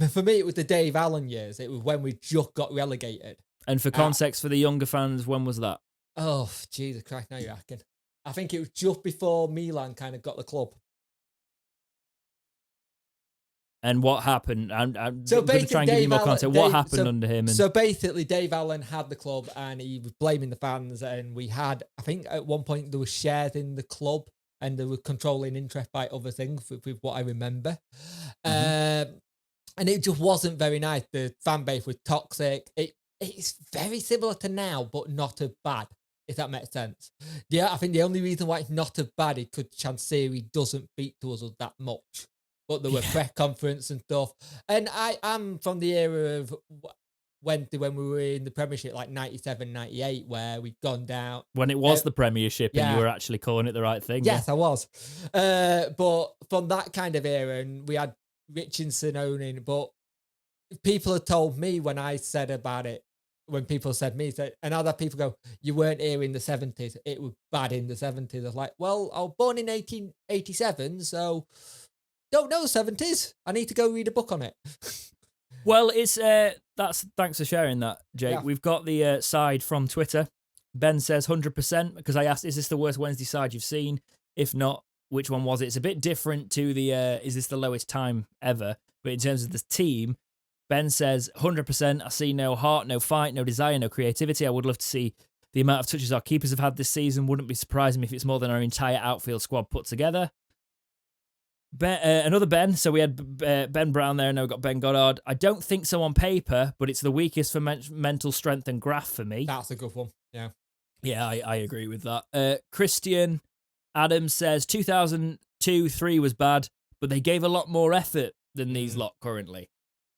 For me, it was the Dave Allen years. It was when we just got relegated. And for context, for the younger fans, when was that? Oh, Jesus Christ, now you're asking. I think it was just before Milan kind of got the club. And what happened? I'm going to try and give you more context. What happened under him? So basically, Dave Allen had the club and he was blaming the fans. And we had, I think at one point, there was shares in the club and they were controlling interest by other things, with what I remember. And it just wasn't very nice. The fan base was toxic. It's very similar to now, but not as bad, if that makes sense. Yeah, I think the only reason why it's not as bad is because Chansiri doesn't beat to us that much. but there were press conference and stuff. And I am from the era of when we were in the Premiership, like 97, 98, where we'd gone down. When it was the Premiership and yeah. you were actually calling it the right thing. Yes, I was. But from that kind of era, and we had Richardson owning, but people had told me when I said about it, when people said me, and other people go, you weren't here in the 70s. It was bad in the 70s. I was like, well, I was born in 1887, so don't know 70s. I need to go read a book on it. Well, it's thanks for sharing that, Jake. Yeah. We've got the side from Twitter. Ben says 100%, because I asked, is this the worst Wednesday side you've seen? If not, which one was it? It's a bit different to the, is this the lowest time ever? But in terms of the team, Ben says 100%. I see no heart, no fight, no desire, no creativity. I would love to see the amount of touches our keepers have had this season. Wouldn't be surprising if it's more than our entire outfield squad put together. Another Ben. So we had Ben Brown there. Now we've got Ben Goddard. I don't think so on paper, but it's the weakest for mental strength and graft for me. That's a good one. Yeah. Yeah, I agree with that. Christian Adams says 2002-03 was bad, but they gave a lot more effort than these lot currently.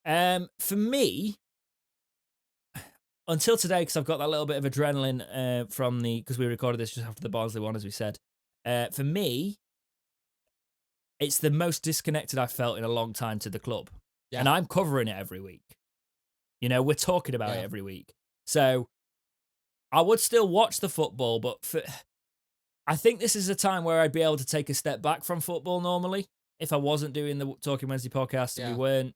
For me, until today, because I've got that little bit of adrenaline because we recorded this just after the Barnsley one, as we said. For me, it's the most disconnected I've felt in a long time to the club. Yeah. And I'm covering it every week. You know, we're talking about it every week. So I would still watch the football, but I think this is a time where I'd be able to take a step back from football normally. If I wasn't doing the Talking Wednesday podcast and we weren't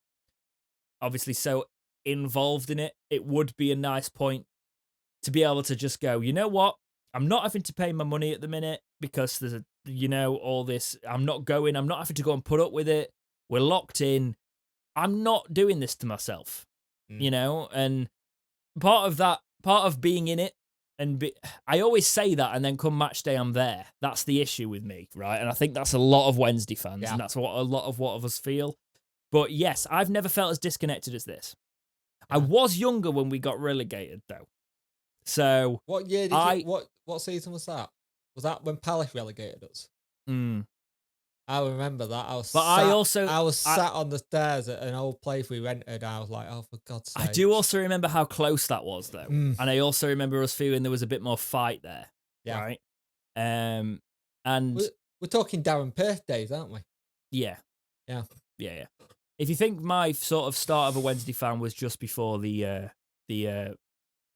obviously so involved in it, it would be a nice point to be able to just go, you know what? I'm not having to pay my money at the minute because there's all this. I'm not having to go and put up with it. We're locked in. I'm not doing this to myself, and part of being in it, I always say that, and then come match day, I'm there. That's the issue with me, right? And I think that's a lot of Wednesday fans, and that's what a lot of us feel. But yes, I've never felt as disconnected as this. I was younger when we got relegated, though. So what year what season was that? Was that when Palace relegated us? I remember that. I was sat on the stairs at an old place we rented. I was like, oh, for God's sake. I do also remember how close that was, though. And I also remember us feeling there was a bit more fight there. Yeah. Right? And we're talking Darren Perth days, aren't we? Yeah. Yeah. Yeah. If you think my sort of start of a Wednesday fan was just before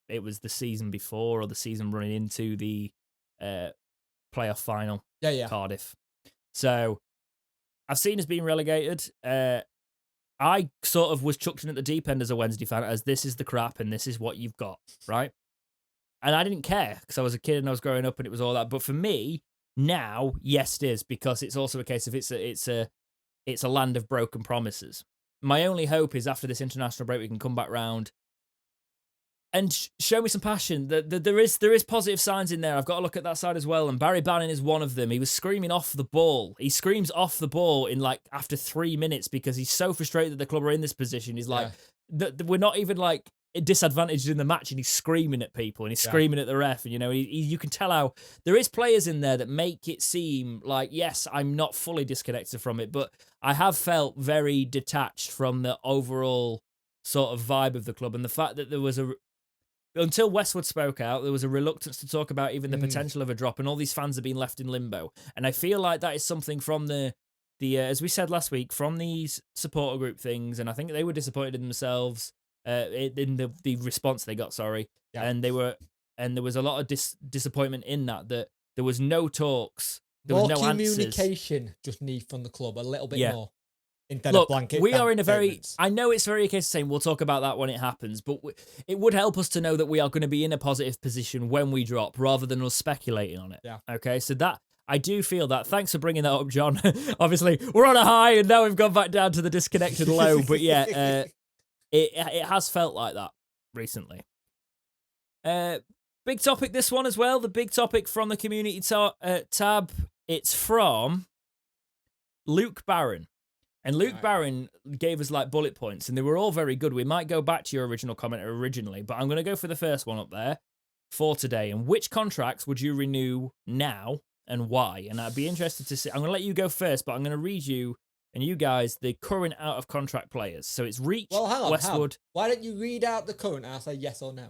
it was the season before or the season running into the playoff final. Yeah. Cardiff. So I've seen us being relegated. I sort of was chucked in at the deep end as a Wednesday fan, as this is the crap and this is what you've got, right? And I didn't care because I was a kid and I was growing up and it was all that. But for me now, yes, it is, because it's also a case of it's a land of broken promises. My only hope is after this international break we can come back round and show me some passion. There is positive signs in there. I've got to look at that side as well. And Barry Bannon is one of them. He was screaming off the ball. He screams off the ball in after 3 minutes because he's so frustrated that the club are in this position. He's like, we're not even disadvantaged in the match, and he's screaming at people and he's screaming at the ref. And you can tell how there is players in there that make it seem like, yes, I'm not fully disconnected from it, but I have felt very detached from the overall sort of vibe of the club, and the fact that there was until Westwood spoke out, there was a reluctance to talk about even the potential of a drop, and all these fans have been left in limbo. And I feel like that is something from the as we said last week, from these supporter group things, and I think they were disappointed in themselves in the response they got. And there was a lot of disappointment in that there was no talks, there was no communication. Answers. Just need from the club a little bit more. Look, we are in a very... I know it's very case of saying we'll talk about that when it happens, but it would help us to know that we are going to be in a positive position when we drop, rather than us speculating on it. Yeah. Okay, so that... I do feel that. Thanks for bringing that up, John. Obviously, we're on a high, and now we've gone back down to the disconnected low, but yeah, it has felt like that recently. Big topic, this one as well. The big topic from the community tab. It's from Luke Barron. And Luke Barron gave us bullet points, and they were all very good. We might go back to your original comment originally, but I'm going to go for the first one up there for today. And which contracts would you renew now and why? And I'd be interested to see. I'm going to let you go first, but I'm going to read you and you guys the current out of contract players. So it's Reach, Well, hang on. Westwood. Why don't you read out the current and I'll say yes or no?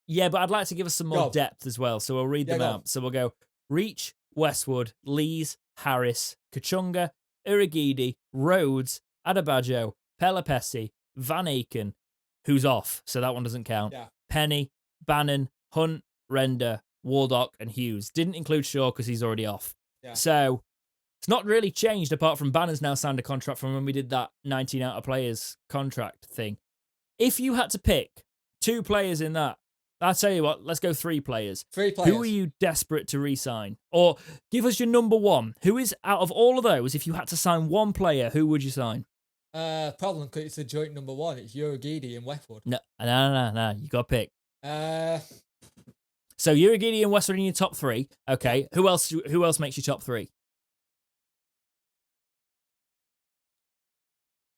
Yeah, but I'd like to give us some more depth as well. So we'll read them out. So we'll go Reach, Westwood, Lees, Harris, Kachunga, Irigidi, Rhodes, Adebayo, Pelupessy, Van Aken, who's off, so that one doesn't count. Yeah. Penny, Bannon, Hunt, Render, Waldock, and Hughes. Didn't include Shaw because he's already off. Yeah. So it's not really changed apart from Bannon's now signed a contract from when we did that 19 out of players contract thing. If you had to pick 2 players in that, I'll tell you what, let's go 3 players. 3 players. Who are you desperate to re-sign? Or give us your number 1. Who is, out of all of those, if you had to sign one player, who would you sign? Problem, because it's a joint number 1. It's Urigidi and Westwood. No. You got to pick. So Urigidi and Westwood in your top 3. Okay. Who else makes your top 3?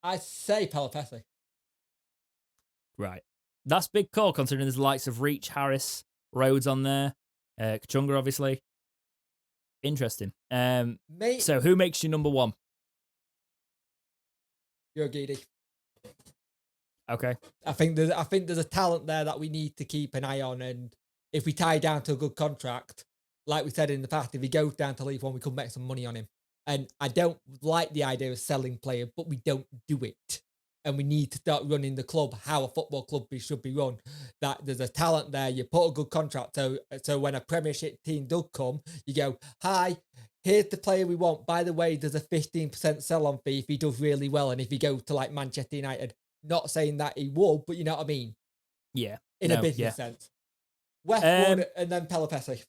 I'd say Pelupessy. Right. That's big call considering there's the likes of Reach, Harris, Rhodes on there. Kachunga, obviously. Interesting. So who makes you number 1? Urigidi. Okay. I think there's a talent there that we need to keep an eye on, and if we tie down to a good contract, like we said in the past, if he goes down to League One, we could make some money on him. And I don't like the idea of selling players, but we don't do it. And we need to start running the club how a football club should be run. That there's a talent there. You put a good contract. So when a Premiership team does come, you go, hi, here's the player we want. By the way, there's a 15% sell-on fee if he does really well. And if he goes to like Manchester United, not saying that he would, but you know what I mean? Yeah. In a business sense. Westwood and then Pelupessy.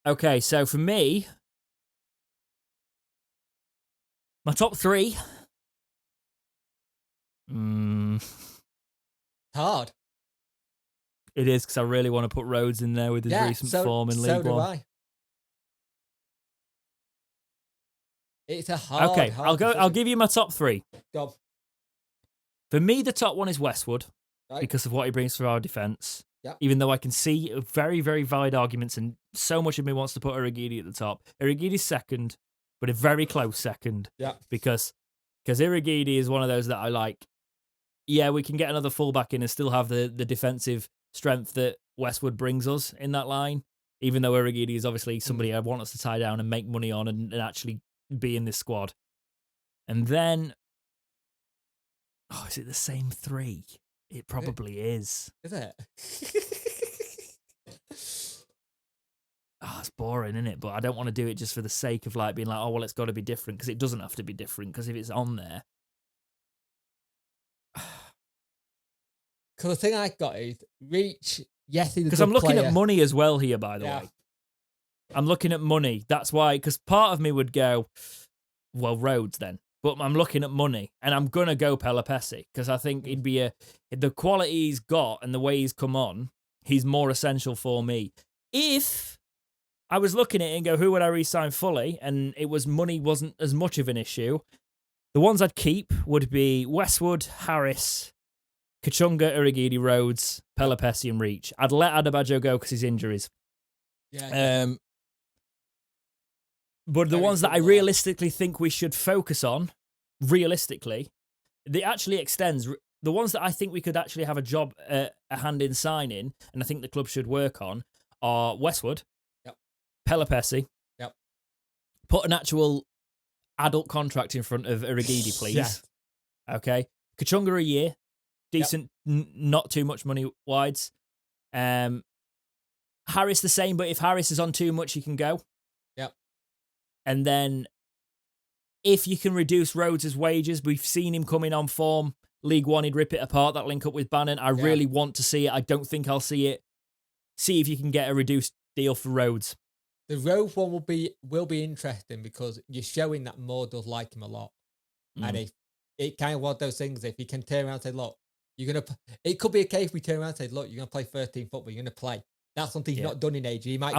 Okay, so for me, my top 3. Hard. It is, because I really want to put Rhodes in there with his recent form in League One. So do I. It's a hard. Okay, I'll give you my top 3. Go on. For me, the top 1 is Westwood, Right. because of what he brings for our defence. Yep. Even though I can see very, very valid arguments, and so much of me wants to put Irigidi at the top. Irigidi's second, but a very close second. Yeah. Because Irigidi is one of those that I like. Yeah, we can get another fullback in and still have the defensive strength that Westwood brings us in that line, even though Irigidi is obviously somebody I want us to tie down and make money on and actually be in this squad. And then, is it the same 3? It probably is. Is it? It's boring, isn't it? But I don't want to do it just for the sake of like being like, oh, well, it's got to be different, because it doesn't have to be different, because if it's on there. Because the thing I got is Reach, yes, he's a because good I'm looking player. at money as well here, by the way. I'm looking at money. That's why, because part of me would go, well, Rhodes then. But I'm looking at money, and I'm going to go Pelupessy, because I think he'd be the quality he's got and the way he's come on, he's more essential for me. If I was looking at it and go, who would I re-sign fully? And it was money wasn't as much of an issue. The ones I'd keep would be Westwood, Harris, Kachunga, Irigidi, Rhodes, Pelupessy, and Reach. I'd let Adebayo go because his injuries. Yeah. But the ones that I realistically think we should focus on, realistically, it actually extends. The ones that I think we could actually have a hand in signing, and I think the club should work on, are Westwood, Pelupessy. Yep. Put an actual adult contract in front of Irigidi, please. Yeah. Okay. Kachunga a year. Decent, not too much money wides. Harris the same, but if Harris is on too much, he can go. Yep. And then if you can reduce Rhodes' wages, we've seen him coming on form. League One, he'd rip it apart, that link up with Bannon. I really want to see it. I don't think I'll see it. See if you can get a reduced deal for Rhodes. The Rhodes one will be interesting because you're showing that Moore does like him a lot. And it kind of one of those things, if you can turn around and say, look, it could be a case we turn around and say, look, you're going to play 13 football, you're going to play. That's something he's not done in age. He might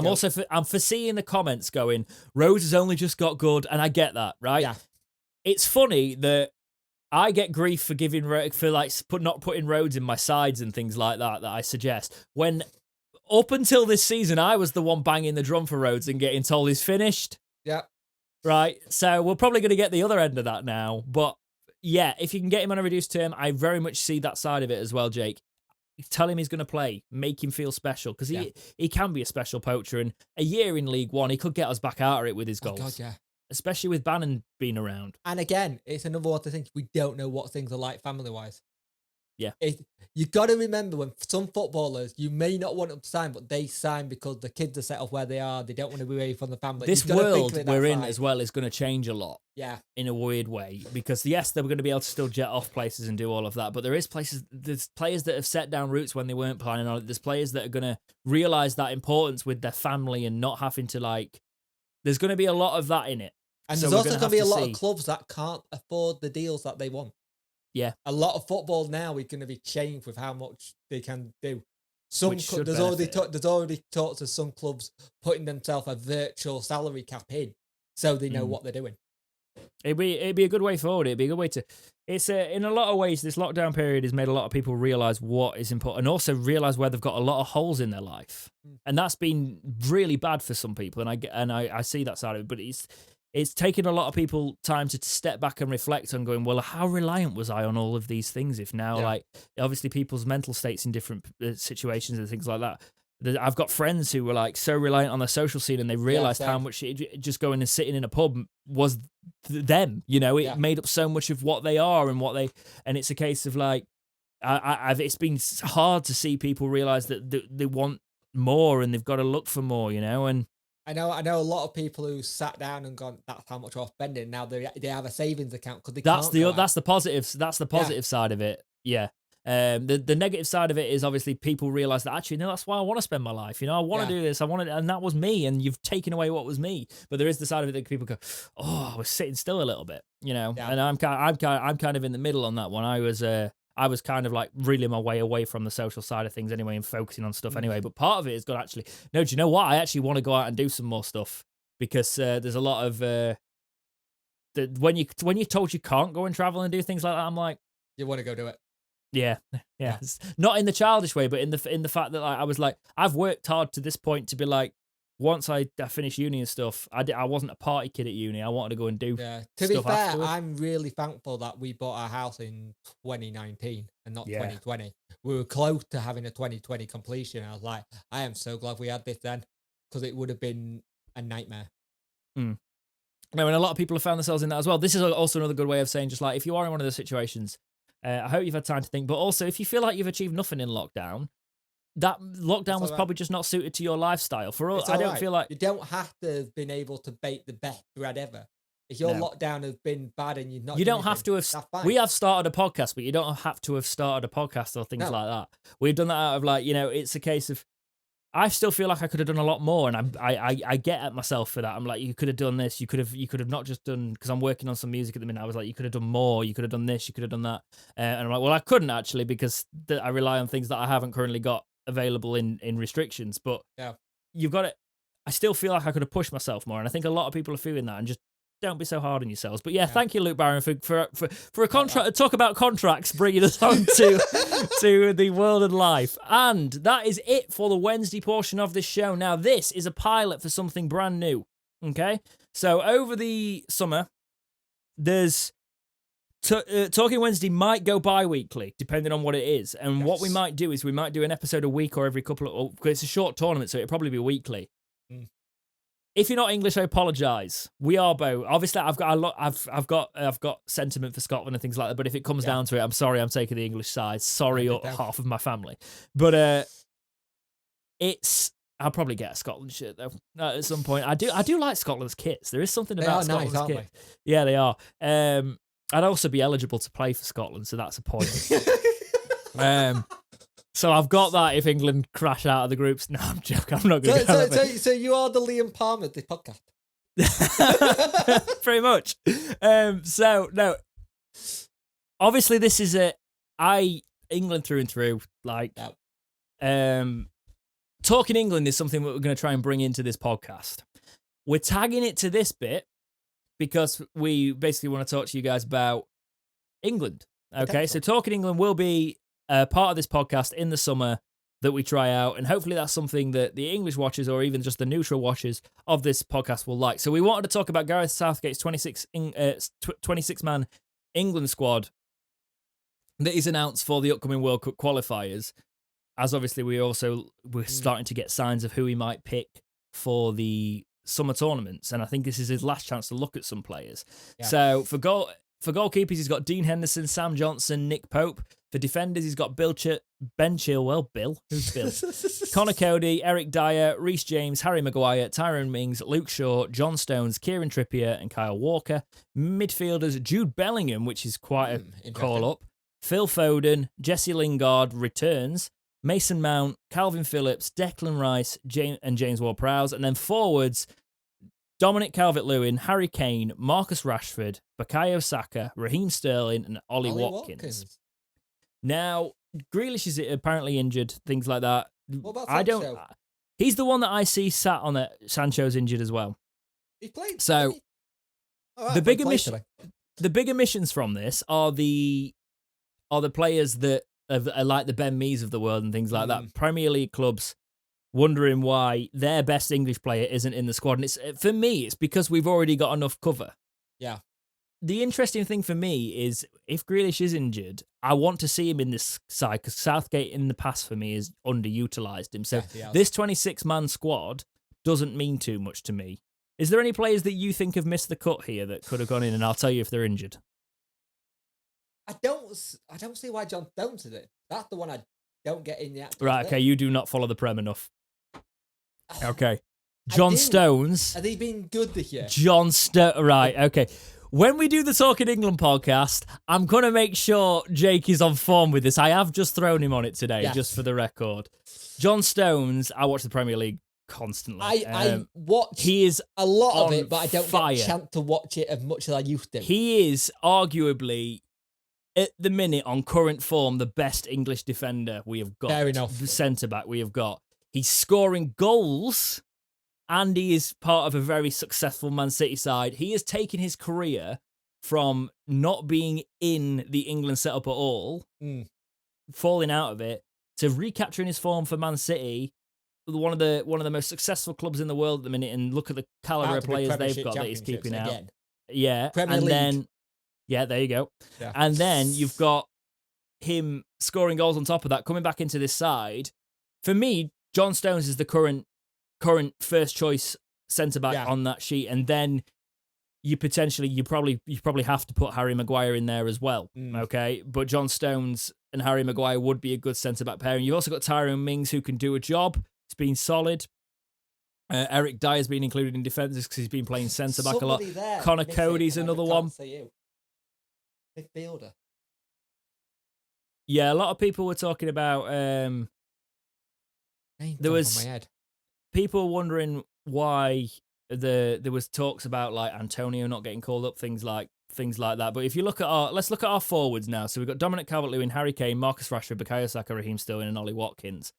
I'm foreseeing the comments going, Rhodes has only just got good, and I get that, right? Yeah. It's funny that I get grief for not putting Rhodes in my sides and things like that I suggest. When up until this season, I was the one banging the drum for Rhodes and getting told he's finished. Yeah. Right. So we're probably going to get the other end of that now. But yeah, if you can get him on a reduced term, I very much see that side of it as well, Jake. Tell him he's going to play, make him feel special, because he can be a special poacher. And a year in League One, he could get us back out of it with his goals. God, yeah. Especially with Bannon being around. And again, it's another one to think we don't know what things are like family-wise. Yeah. You got to remember when some footballers, you may not want them to sign, but they sign because the kids are set off where they are. They don't want to be away from the family. This world we're in as well is going to change a lot. Yeah. In a weird way. Because yes, they're going to be able to still jet off places and do all of that. But there's players that have set down roots when they weren't planning on it. There's players that are going to realise that importance with their family and not having to there's going to be a lot of that in it. And there's also going to be a lot of clubs that can't afford the deals that they want. Yeah. A lot of football now is going to be changed with how much they can do. There's already talks of some clubs putting themselves a virtual salary cap in so they know what they're doing. It'd be a good way forward. It'd be a good way to... It's in a lot of ways, this lockdown period has made a lot of people realise what is important and also realise where they've got a lot of holes in their life. And that's been really bad for some people. And I see that side of it. But it's taken a lot of people time to step back and reflect on going, well, how reliant was I on all of these things? If now, obviously people's mental states in different situations and things like that. I've got friends who were so reliant on their social scene and they realised how much just going and sitting in a pub was them, it made up so much of what they are and it's a case of it's been hard to see people realise that they want more and they've got to look for more, and I know a lot of people who sat down and gone, that's how much I'm spending. Now they have a savings account because that's the positives. That's the positive side of it. Yeah. The negative side of it is obviously people realize that actually, no, that's why I want to spend my life. I want to do this. And that was me. And you've taken away what was me. But there is the side of it that people go, oh, I was sitting still a little bit, And I'm kind of in the middle on that one. I was kind of reeling my way away from the social side of things anyway and focusing on stuff anyway. But part of it is got actually, no, do you know what? I actually want to go out and do some more stuff because there's a lot of, when you're told you can't go and travel and do things like that, I'm like, you want to go do it. Yeah. It's not in the childish way, but in the fact that I was I've worked hard to this point to be once I finished uni and stuff, I wasn't a party kid at uni. I wanted to go and do To stuff be fair, afterwards. I'm really thankful that we bought our house in 2019 and not 2020. We were close to having a 2020 completion. I was like, I am so glad we had this then because it would have been a nightmare. No, and a lot of people have found themselves in that as well. This is also another good way of saying just if you are in one of those situations, I hope you've had time to think. But also, if you feel like you've achieved nothing in lockdown, that lockdown was probably just not suited to your lifestyle. For us, I don't feel like... You don't have to have been able to bake the best bread ever. If your lockdown has been bad and you've not... You don't have to have... We have started a podcast, but you don't have to have started a podcast or things like that. We've done that out of it's a case of... I still feel like I could have done a lot more, and I get at myself for that. I'm like, you could have done this. You could have not just done, because I'm working on some music at the minute. I was like, you could have done more. You could have done this. You could have done that. And I'm like, well, I couldn't actually because I rely on things that I haven't currently got available in restrictions. But you've got it. I still feel like I could have pushed myself more, and I think a lot of people are feeling that. And just don't be so hard on yourselves. But thank you, Luke Barron, for a contract. Talk about contracts, bringing us on to the world and life. And that is it for the Wednesday portion of this show. Now, this is a pilot for something brand new. Okay, so over the summer, there's Talking Wednesday might go bi-weekly, depending on what it is. And what we might do is we might do an episode a week or every couple of... Because it's a short tournament, so it'll probably be weekly. If you're not English, I apologise. We are both. Obviously, I've got sentiment for Scotland and things like that. But if it comes down to it, I'm sorry, I'm taking the English side. Sorry, half of my family. But I'll probably get a Scotland shirt though at some point. I do like Scotland's kits. There is something about Scotland's nice, kit. Yeah, they are. I'd also be eligible to play for Scotland, so that's a point. So I've got that if England crash out of the groups. No, I'm joking. I'm not going to So you are the Liam Palmer of the podcast. Pretty much. So, no. Obviously, this is England through and through. Talking England is something that we're going to try and bring into this podcast. We're tagging it to this bit because we basically want to talk to you guys about England. Okay, so Talking England will be part of this podcast in the summer. that we try out, and hopefully that's something that the English watchers or even just the neutral watchers of this podcast will like. So we wanted to talk about Gareth Southgate's 26-man England squad that is announced for the upcoming World Cup qualifiers, as obviously we're starting to get signs of who he might pick for the summer tournaments, and I think this is his last chance to look at some players. Yeah. So for goalkeepers, he's got Dean Henderson, Sam Johnson, Nick Pope. For defenders, he's got Ben Chilwell. Bill? Who's Bill? Connor Cody, Eric Dyer, Reece James, Harry Maguire, Tyrone Mings, Luke Shaw, John Stones, Kieran Trippier, and Kyle Walker. Midfielders, Jude Bellingham, which is quite a call-up. Phil Foden, Jesse Lingard returns. Mason Mount, Calvin Phillips, Declan Rice, and James Ward-Prowse. And then forwards, Dominic Calvert-Lewin, Harry Kane, Marcus Rashford, Bukayo Saka, Raheem Sterling, and Ollie Watkins. Now, Grealish is apparently injured, things like that. What about Sancho? He's the one that I see sat on it. Sancho's injured as well. He played. So, right, the big omissions from this are the players that are like the Ben Mees of the world and things like that. Premier League clubs wondering why their best English player isn't in the squad. And for me, it's because we've already got enough cover. Yeah. The interesting thing for me is if Grealish is injured, I want to see him in this side because Southgate in the past for me has underutilised him. So this 26-man squad doesn't mean too much to me. Is there any players that you think have missed the cut here that could have gone in? And I'll tell you if they're injured. I don't see why John Stones is it. That's the one I don't get in the actual Right, list. okay, you do not follow the Prem enough. Okay. John Stones. Have they been good this year? Right, okay. When we do the Talking England podcast, I'm going to make sure Jake is on form with this. I have just thrown him on it today, just for the record. John Stones, I watch the Premier League constantly. I watch a lot of it, but I don't get a chance to watch it as much as I used to. He is arguably, at the minute, on current form, the best English defender we have got. Fair enough. The centre-back we have got. He's scoring goals, and he is part of a very successful Man City side. He has taken his career from not being in the England setup at all, falling out of it, to recapturing his form for Man City, one of the most successful clubs in the world at the minute, and look at the calibre of players they've got that he's keeping out. Again. Yeah, Premier League. Then there you go. Yeah. And then you've got him scoring goals on top of that, coming back into this side. For me, John Stones is the current first choice centre back on that sheet, and then you probably have to put Harry Maguire in there as well. Okay, but John Stones and Harry Maguire would be a good centre back pairing. You've also got Tyrone Mings who can do a job. It's been solid. Eric Dyer has been included in defences because he's been playing centre back a lot. Connor Cody's another one. Midfielder. Yeah, a lot of people were talking about. There was people wondering why there was talks about like Antonio not getting called up, things like that. But if you look at let's look at our forwards now. So we've got Dominic Calvert-Lewin, Harry Kane, Marcus Rashford, Bukayo Saka, Raheem Sterling, and Ollie Watkins.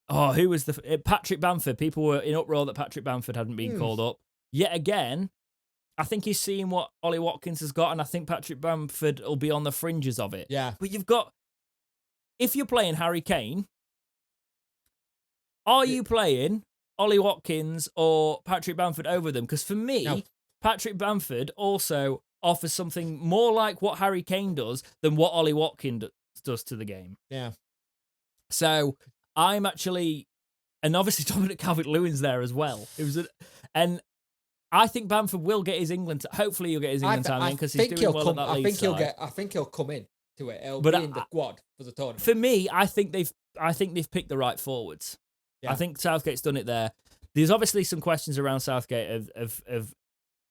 Oh, who was Patrick Bamford? People were in uproar that Patrick Bamford hadn't been called up yet again. I think he's seeing what Ollie Watkins has got, and I think Patrick Bamford will be on the fringes of it. Yeah, but if you're playing Harry Kane. Are you playing Ollie Watkins or Patrick Bamford over them? Because for me, Patrick Bamford also offers something more like what Harry Kane does than what Ollie Watkins does to the game. Yeah. So I'm actually, and obviously Dominic Calvert-Lewin's there as well. And I think Bamford will get his England. Hopefully, he'll get his England time in because he's doing well at that league side. I think he'll come in to it. He'll be in the squad for the tournament. For me, I think they've picked the right forwards. Yeah. I think Southgate's done it there. There's obviously some questions around Southgate of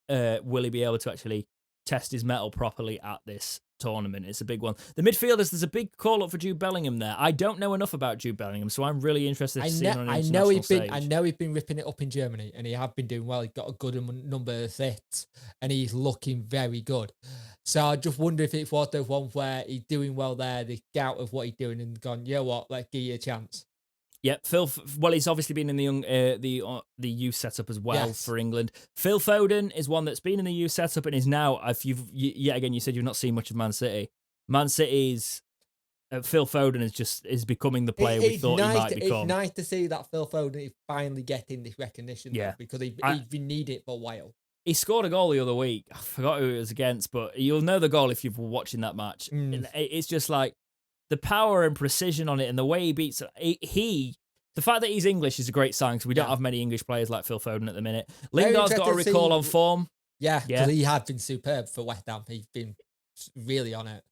will he be able to actually test his mettle properly at this tournament? It's a big one. The midfielders, there's a big call up for Jude Bellingham there. I don't know enough about Jude Bellingham, so I'm really interested to see him on an international stage. I know he's been ripping it up in Germany, and he have been doing well. He's got a good number of assists, and he's looking very good. So I just wonder if it's one of those ones where he's doing well there, the scout of what he's doing, and gone, you know what, let's give you a chance. Yep, well, he's obviously been in the youth setup as well for England. Phil Foden is one that's been in the youth setup and is now. You said you've not seen much of Man City. Man City's Phil Foden is becoming the player we thought he might become. It's nice to see that Phil Foden is finally getting this recognition, though, because he's been needing it for a while. He scored a goal the other week. I forgot who it was against, but you'll know the goal if you've been watching that match. And it's just like the power and precision on it, and the way he beats the fact that he's English is a great sign, because we don't have many English players like Phil Foden at the minute. Lingard's got a recall on form. Yeah, because he has been superb for West Ham. He's been really on it.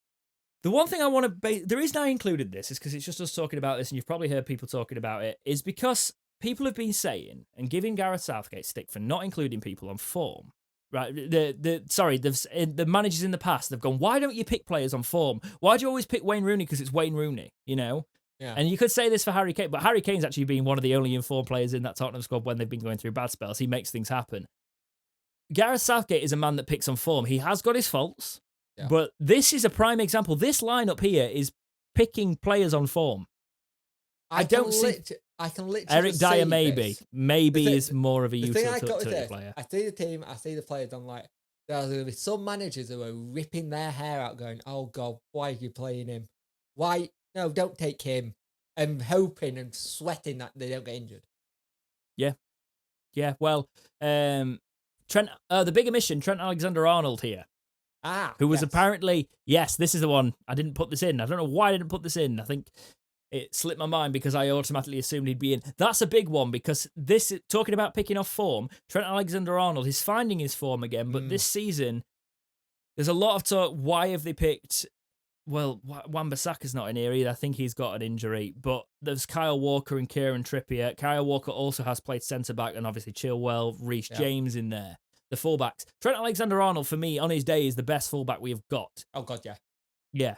The one thing I want to... The reason I included this is because it's just us talking about this, and you've probably heard people talking about it, is because people have been saying and giving Gareth Southgate stick for not including people on form. Right? The managers in the past, they've gone, why don't you pick players on form? Why do you always pick Wayne Rooney? Because it's Wayne Rooney, you know? Yeah. And you could say this for Harry Kane, but Harry Kane's actually been one of the only informed players in that Tottenham squad when they've been going through bad spells. He makes things happen. Gareth Southgate is a man that picks on form. He has got his faults, but this is a prime example. This lineup here is picking players on form. I can literally Eric Dyer maybe is more of a utility player. I see the team, I see the players. I'm like, there's going to be some managers who are ripping their hair out, going, "Oh God, why are you playing him? Why? No, don't take him." And hoping and sweating that they don't get injured. Yeah. Well, Trent, the big omission, Trent Alexander-Arnold here. Who was apparently, this is the one. I didn't put this in. I don't know why I didn't put this in. I think it slipped my mind because I automatically assumed he'd be in. That's a big one, because this, talking about picking off form, Trent Alexander-Arnold is finding his form again, but this season, there's a lot of talk, why have they picked... Well, Wan-Bissaka's not in here either. I think he's got an injury. But there's Kyle Walker and Kieran Trippier. Kyle Walker also has played centre-back, and obviously Chilwell, Reece James in there. The fullbacks. Trent Alexander-Arnold, for me, on his day, is the best fullback we have got. Oh, God, yeah. Yeah.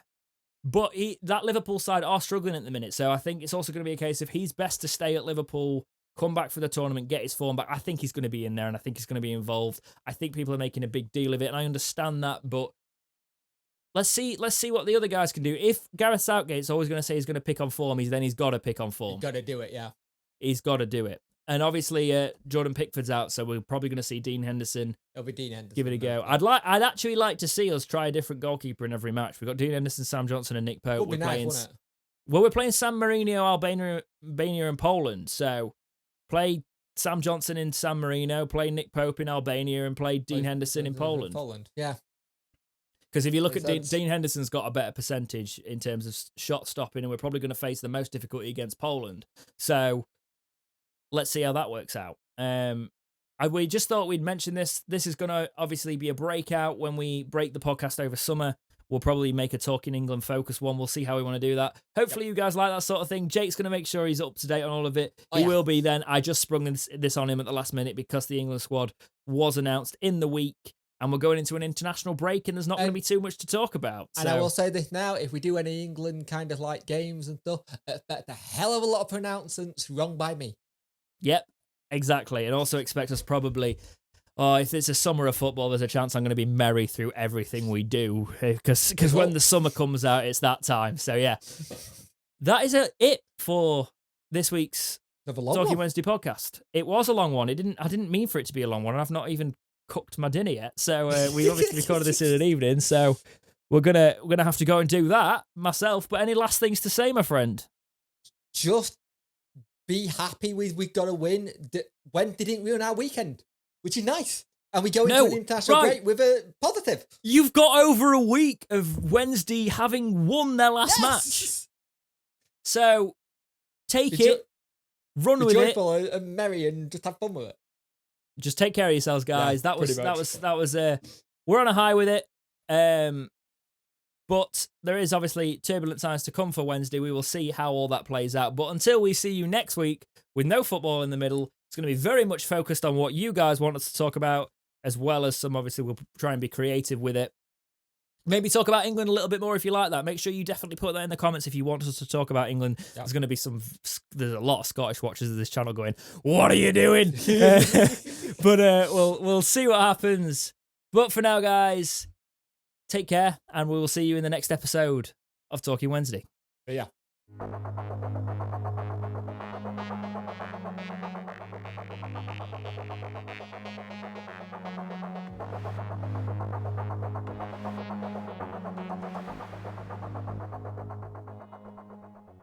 But that Liverpool side are struggling at the minute, so I think it's also going to be a case of he's best to stay at Liverpool, come back for the tournament, get his form back. I think he's going to be in there, and I think he's going to be involved. I think people are making a big deal of it, and I understand that, but... Let's see what the other guys can do. If Gareth Southgate's always going to say he's going to pick on form, then he's got to pick on form. He's got to do it, yeah. He's got to do it. And obviously, Jordan Pickford's out, so we're probably going to see Dean Henderson. It'll be Dean Henderson. Give it a go. I'd actually like to see us try a different goalkeeper in every match. We've got Dean Henderson, Sam Johnson, and Nick Pope. Would be nice, wouldn't it? Well, we're playing San Marino, Albania, and Poland. So play Sam Johnson in San Marino, play Nick Pope in Albania, and play Dean Henderson in Poland. Yeah. Because if you look at Dean Henderson's got a better percentage in terms of shot stopping, and we're probably going to face the most difficulty against Poland. So let's see how that works out. We just thought we'd mention this. This is going to obviously be a breakout when we break the podcast over summer. We'll probably make a Talking England focus one. We'll see how we want to do that. Hopefully you guys like that sort of thing. Jake's going to make sure he's up to date on all of it. He will be then. I just sprung this on him at the last minute because the England squad was announced in the week. And we're going into an international break, and there's not going to be too much to talk about. And I will say this now, if we do any England kind of like games and stuff, expect a hell of a lot of pronouncements wrong by me. Yep, exactly. And also expect us probably, if it's a summer of football, there's a chance I'm going to be merry through everything we do. Because when the summer comes out, it's that time. So yeah, that is it for this week's Talking Wednesday podcast. It was a long one. I didn't mean for it to be a long one, and I've not even cooked my dinner yet, so we obviously recorded this in an evening, so we're gonna have to go and do that myself. But any last things to say, my friend? Just be happy we got a win. When didn't ruin our weekend, which is nice, and we go into an international break with a positive. You've got over a week of Wednesday having won their last match, so take it, run with it, joyful and merry, and just have fun with it. Just take care of yourselves, guys. Yeah, that was we're on a high with it. But there is obviously turbulent times to come for Wednesday. We will see how all that plays out. But until we see you next week with no football in the middle, it's going to be very much focused on what you guys want us to talk about, as well as obviously we'll try and be creative with it. Maybe talk about England a little bit more if you like that. Make sure you definitely put that in the comments if you want us to talk about England. Yep. There's going to be there's a lot of Scottish watchers of this channel going, "What are you doing?" But we'll see what happens. But for now, guys, take care, and we will see you in the next episode of Talking Wednesday. Yeah.